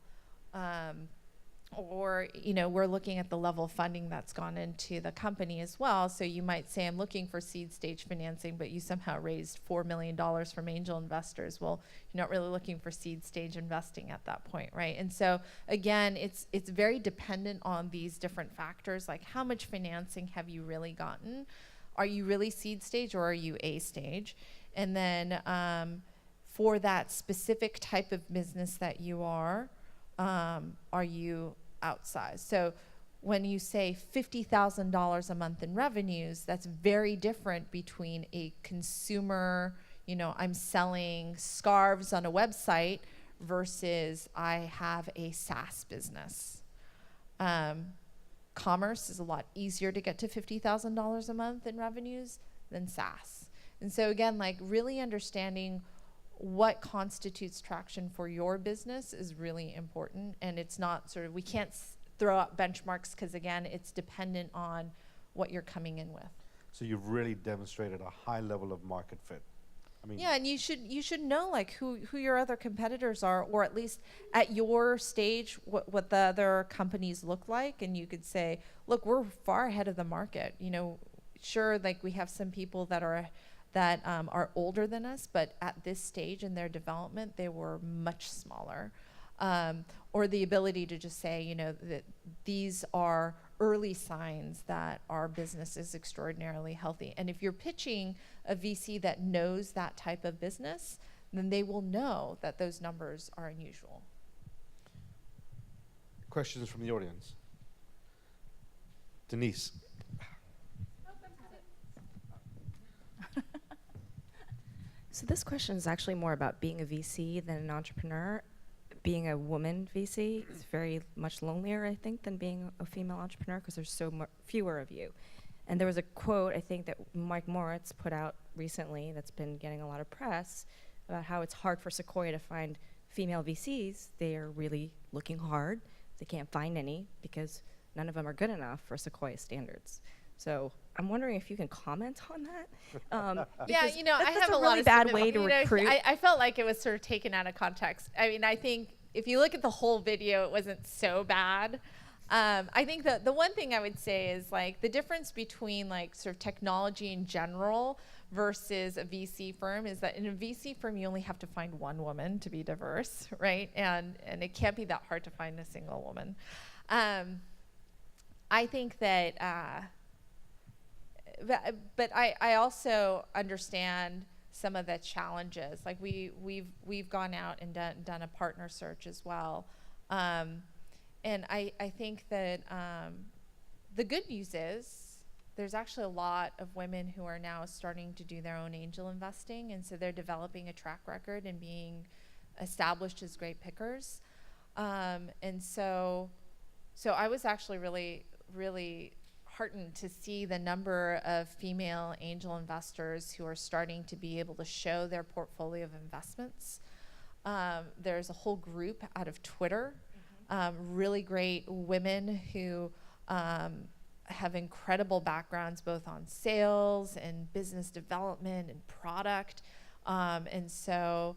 [SPEAKER 3] Or, you know, we're looking at the level of funding that's gone into the company as well. So you might say, I'm looking for seed stage financing, but you somehow raised $4 million from angel investors. Well, you're not really looking for seed stage investing at that point, right? And so again, it's very dependent on these different factors, like how much financing have you really gotten? Are you really seed stage or are you A stage? And then for that specific type of business that you are you outsized? So when you say $50,000 a month in revenues, that's very different between a consumer, you know, I'm selling scarves on a website versus I have a SaaS business. Commerce is a lot easier to get to $50,000 a month in revenues than SaaS. And so again, like really understanding what constitutes traction for your business is really important. And it's not sort of, we can't throw out benchmarks because again, it's dependent on what you're coming in with.
[SPEAKER 7] So you've really demonstrated a high level of market fit. I mean,
[SPEAKER 3] yeah, and you should know like who your other competitors are, or at least at your stage what the other companies look like, and you could say, look, we're far ahead of the market. You know, sure, like we have some people that are older than us, but at this stage in their development, they were much smaller. Or the ability to just say, you know, that these are early signs that our business is extraordinarily healthy. And if you're pitching a VC that knows that type of business, then they will know that those numbers are unusual.
[SPEAKER 7] questions from the audience? Denise.
[SPEAKER 11] So this question is actually more about being a VC than an entrepreneur. Being a woman VC is very much lonelier, I think, than being a female entrepreneur because there's so fewer of you. And there was a quote, I think, that Mike Moritz put out recently that's been getting a lot of press about how it's hard for Sequoia to find female VCs. They are really looking hard. They can't find any because none of them are good enough for Sequoia standards. So I'm wondering if you can comment on that.
[SPEAKER 3] Yeah,
[SPEAKER 11] because
[SPEAKER 3] I
[SPEAKER 11] that's
[SPEAKER 3] have
[SPEAKER 11] a
[SPEAKER 3] a lot
[SPEAKER 11] really
[SPEAKER 3] of
[SPEAKER 11] bad
[SPEAKER 3] sentiment-
[SPEAKER 11] way to recruit.
[SPEAKER 3] I felt like it was sort of taken out of context. I mean, I think if you look at the whole video, it wasn't so bad. I think that the one thing I would say is like the difference between like sort of technology in general versus a VC firm is that in a VC firm you only have to find one woman to be diverse, right? And it can't be that hard to find a single woman. I think that, but I also understand some of the challenges. Like we've gone out and done a partner search as well. And I think that the good news is there's actually a lot of women who are now starting to do their own angel investing, and so they're developing a track record and being established as great pickers. And so I was actually really heartened to see the number of female angel investors who are starting to be able to show their portfolio of investments. There's a whole group out of Twitter, really great women who have incredible backgrounds both on sales and business development and product. And so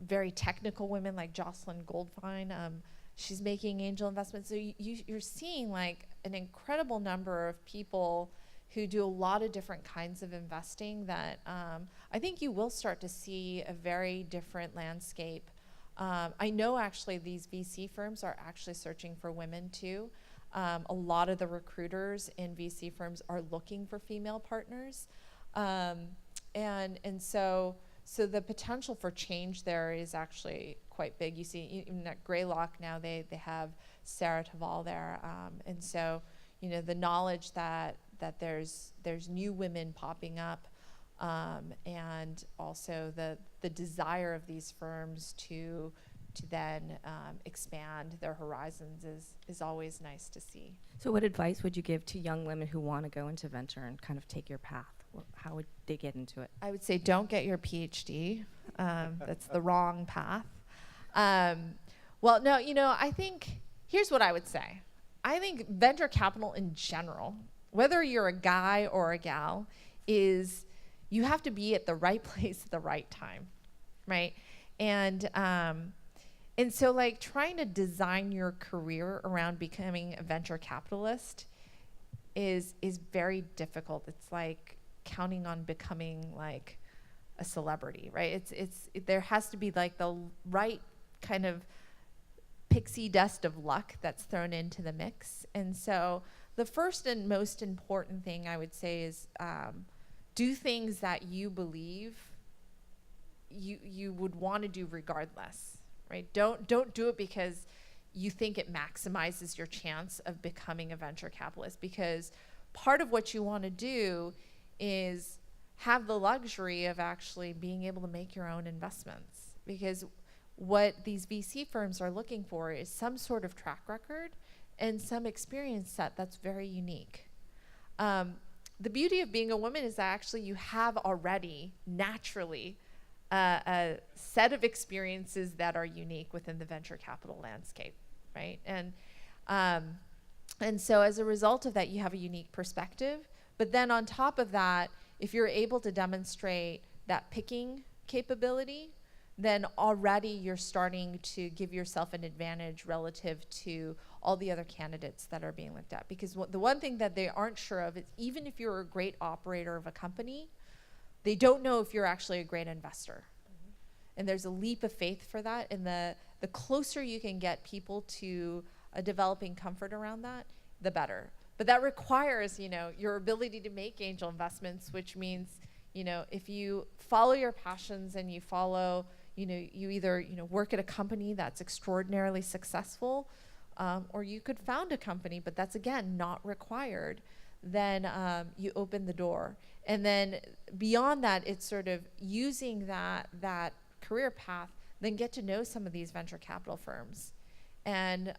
[SPEAKER 3] very technical women like Jocelyn Goldfein, she's making angel investments. So you're seeing like an incredible number of people who do a lot of different kinds of investing that I think you will start to see a very different landscape. I know actually these VC firms are actually searching for women too. A lot of the recruiters in VC firms are looking for female partners. And so the potential for change there is actually quite big. You see even at Greylock now they have Sarah Taval there. And so, the knowledge that there's new women popping up, and also the desire of these firms to then expand their horizons is always nice to see.
[SPEAKER 11] So what advice would you give to young women who want to go into venture and kind of take your path? How would they get into it?
[SPEAKER 3] I would say don't get your PhD. That's the wrong path. Well, no, I think, here's what I would say. I think venture capital in general, whether you're a guy or a gal, is you have to be at the right place at the right time, right? And so like trying to design your career around becoming a venture capitalist is very difficult. It's like counting on becoming like a celebrity, right? There has to be like the right kind of pixie dust of luck that's thrown into the mix. And so the first and most important thing I would say is do things that you believe you would want to do regardless, right? Don't do it because you think it maximizes your chance of becoming a venture capitalist, because part of what you want to do is have the luxury of actually being able to make your own investments, because what these VC firms are looking for is some sort of track record and some experience set that's very unique. The beauty of being a woman is that actually you have already naturally a set of experiences that are unique within the venture capital landscape, right? And so as a result of that, you have a unique perspective. But then on top of that, if you're able to demonstrate that picking capability, then already you're starting to give yourself an advantage relative to all the other candidates that are being looked at. Because the one thing that they aren't sure of is even if you're a great operator of a company, they don't know if you're actually a great investor. Mm-hmm. And there's a leap of faith for that. And the closer you can get people to developing comfort around that, the better. But that requires, your ability to make angel investments, which means, if you follow your passions and you follow, you either, work at a company that's extraordinarily successful, or you could found a company, but that's, again, not required, then you open the door. And then beyond that, it's sort of using that career path, then get to know some of these venture capital firms and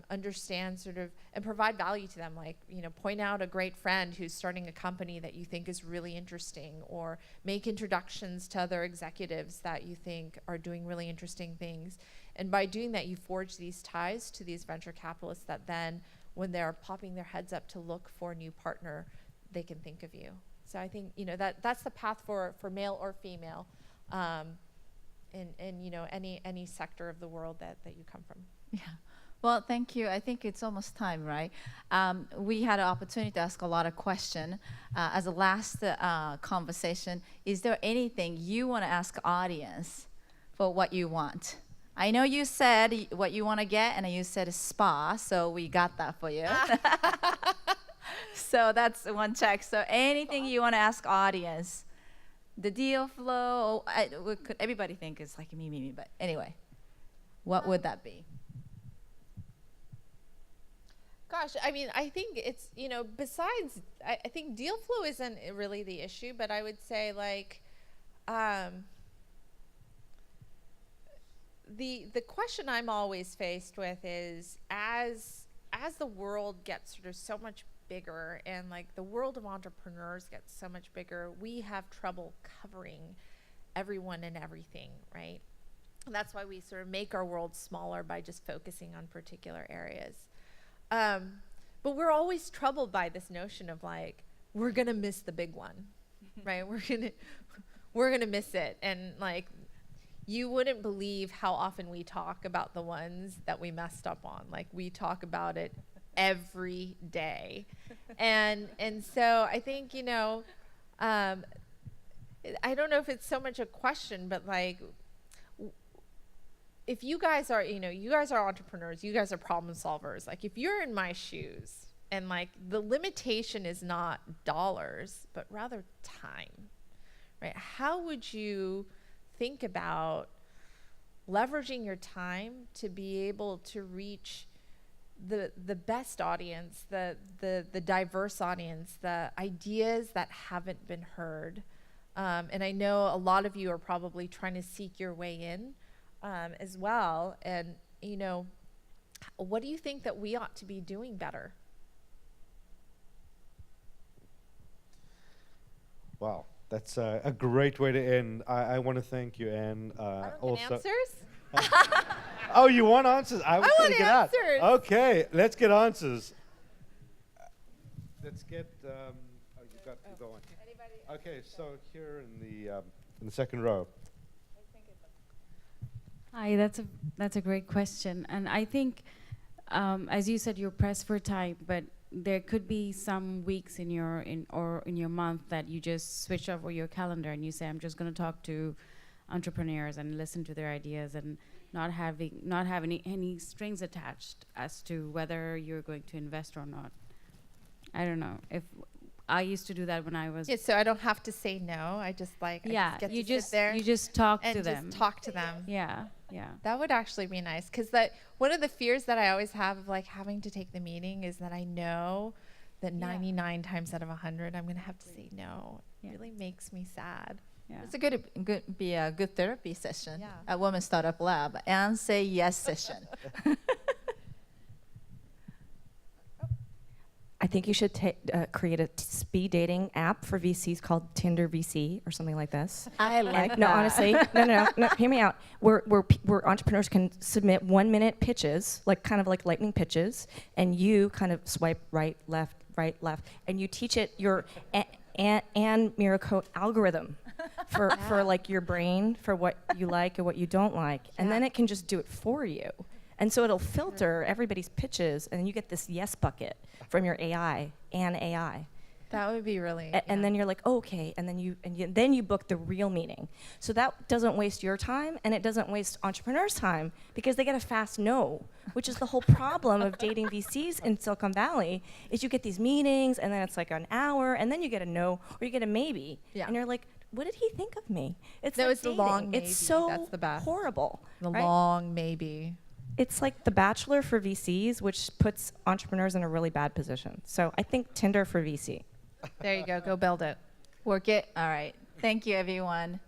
[SPEAKER 3] understand sort of and provide value to them, like, you know, point out a great friend who's starting a company that you think is really interesting, or make introductions to other executives that you think are doing really interesting things. And by doing that, you forge these ties to these venture capitalists that then, when they're popping their heads up to look for a new partner, they can think of you. So I think, you know, that's the path for male or female, in you know, any sector of the world that you come from.
[SPEAKER 2] Yeah. Well, thank you. I think it's almost time, right? We had an opportunity to ask a lot of questions. As a last conversation, is there anything you want to ask audience for what you want? I know you said what you want to get, and you said a spa, so we got that for you. So that's one check. So anything you want to ask audience? The deal flow, everybody think it's like me, but anyway, what would that be?
[SPEAKER 3] Gosh, I mean, I think it's, you know, besides, I think deal flow isn't really the issue, but I would say, like, the question I'm always faced with is, as the world gets sort of so much bigger, and like the world of entrepreneurs gets so much bigger, we have trouble covering everyone and everything, right? And that's why we sort of make our world smaller by just focusing on particular areas. But we're always troubled by this notion of, like, we're gonna miss the big one, right? We're gonna miss it. And like, you wouldn't believe how often we talk about the ones that we messed up on. Like, we talk about it every day. And so I think, you know, I don't know if it's so much a question, but like, if you guys are, you know, you guys are entrepreneurs, you guys are problem solvers. Like, if you're in my shoes, and like the limitation is not dollars, but rather time, right? How would you think about leveraging your time to be able to reach the best audience, the diverse audience, the ideas that haven't been heard? And I know a lot of you are probably trying to seek your way in as well. And, you know, what do you think that we ought to be doing better?
[SPEAKER 7] Wow, that's a great way to end. I want to thank you, Ann. Also,
[SPEAKER 3] Answers?
[SPEAKER 7] oh, you want answers? I was going to get
[SPEAKER 3] answers.
[SPEAKER 7] out. Okay, let's get answers. Let's get. You go on. Okay, so here in the second row.
[SPEAKER 4] Hi, that's a great question, and I think, as you said, you're pressed for time, but there could be some weeks in your month that you just switch over your calendar and you say, I'm just going to talk to entrepreneurs and listen to their ideas, and not have any strings attached as to whether you're going to invest or not. I don't know if I used to do that when I was.
[SPEAKER 3] Yeah, so I don't have to say no. I just like
[SPEAKER 4] you just talk to them.
[SPEAKER 3] Just talk to them.
[SPEAKER 4] Yeah.
[SPEAKER 3] That would actually be nice, because one of the fears that I always have of like having to take the meeting is that I know that 99 times out of 100 I'm gonna have to say no. It really makes me sad.
[SPEAKER 4] Yeah.
[SPEAKER 2] It's a good therapy session
[SPEAKER 3] Yeah.
[SPEAKER 2] at Women's Startup Lab, and say yes session.
[SPEAKER 11] I think you should create a speed dating app for VCs called Tinder VC or something like this.
[SPEAKER 2] I like that.
[SPEAKER 11] No, honestly, no, hear me out. Where entrepreneurs can submit 1-minute pitches, like kind of like lightning pitches, and you kind of swipe right, left, and you teach it your Ann Miura-Ko algorithm for like your brain, for what you like and what you don't like, and then it can just do it for you. And so it'll filter everybody's pitches, and you get this yes bucket from your AI and AI.
[SPEAKER 3] That would be really.
[SPEAKER 11] And then you're like, oh, okay, and then you book the real meeting. So that doesn't waste your time, and it doesn't waste entrepreneurs' time, because they get a fast no, which is the whole problem of dating VCs in Silicon Valley. Is you get these meetings, and then it's like an hour, and then you get a no or you get a maybe, and you're like, what did he think of me? It's like
[SPEAKER 3] the long maybe.
[SPEAKER 11] It's so
[SPEAKER 3] That's the best.
[SPEAKER 11] horrible.
[SPEAKER 3] The
[SPEAKER 11] right?
[SPEAKER 3] long maybe.
[SPEAKER 11] It's like The Bachelor for VCs, which puts entrepreneurs in a really bad position. So I think Tinder for VC.
[SPEAKER 3] There you go. Go build it.
[SPEAKER 2] Work it. All right. Thank you, everyone.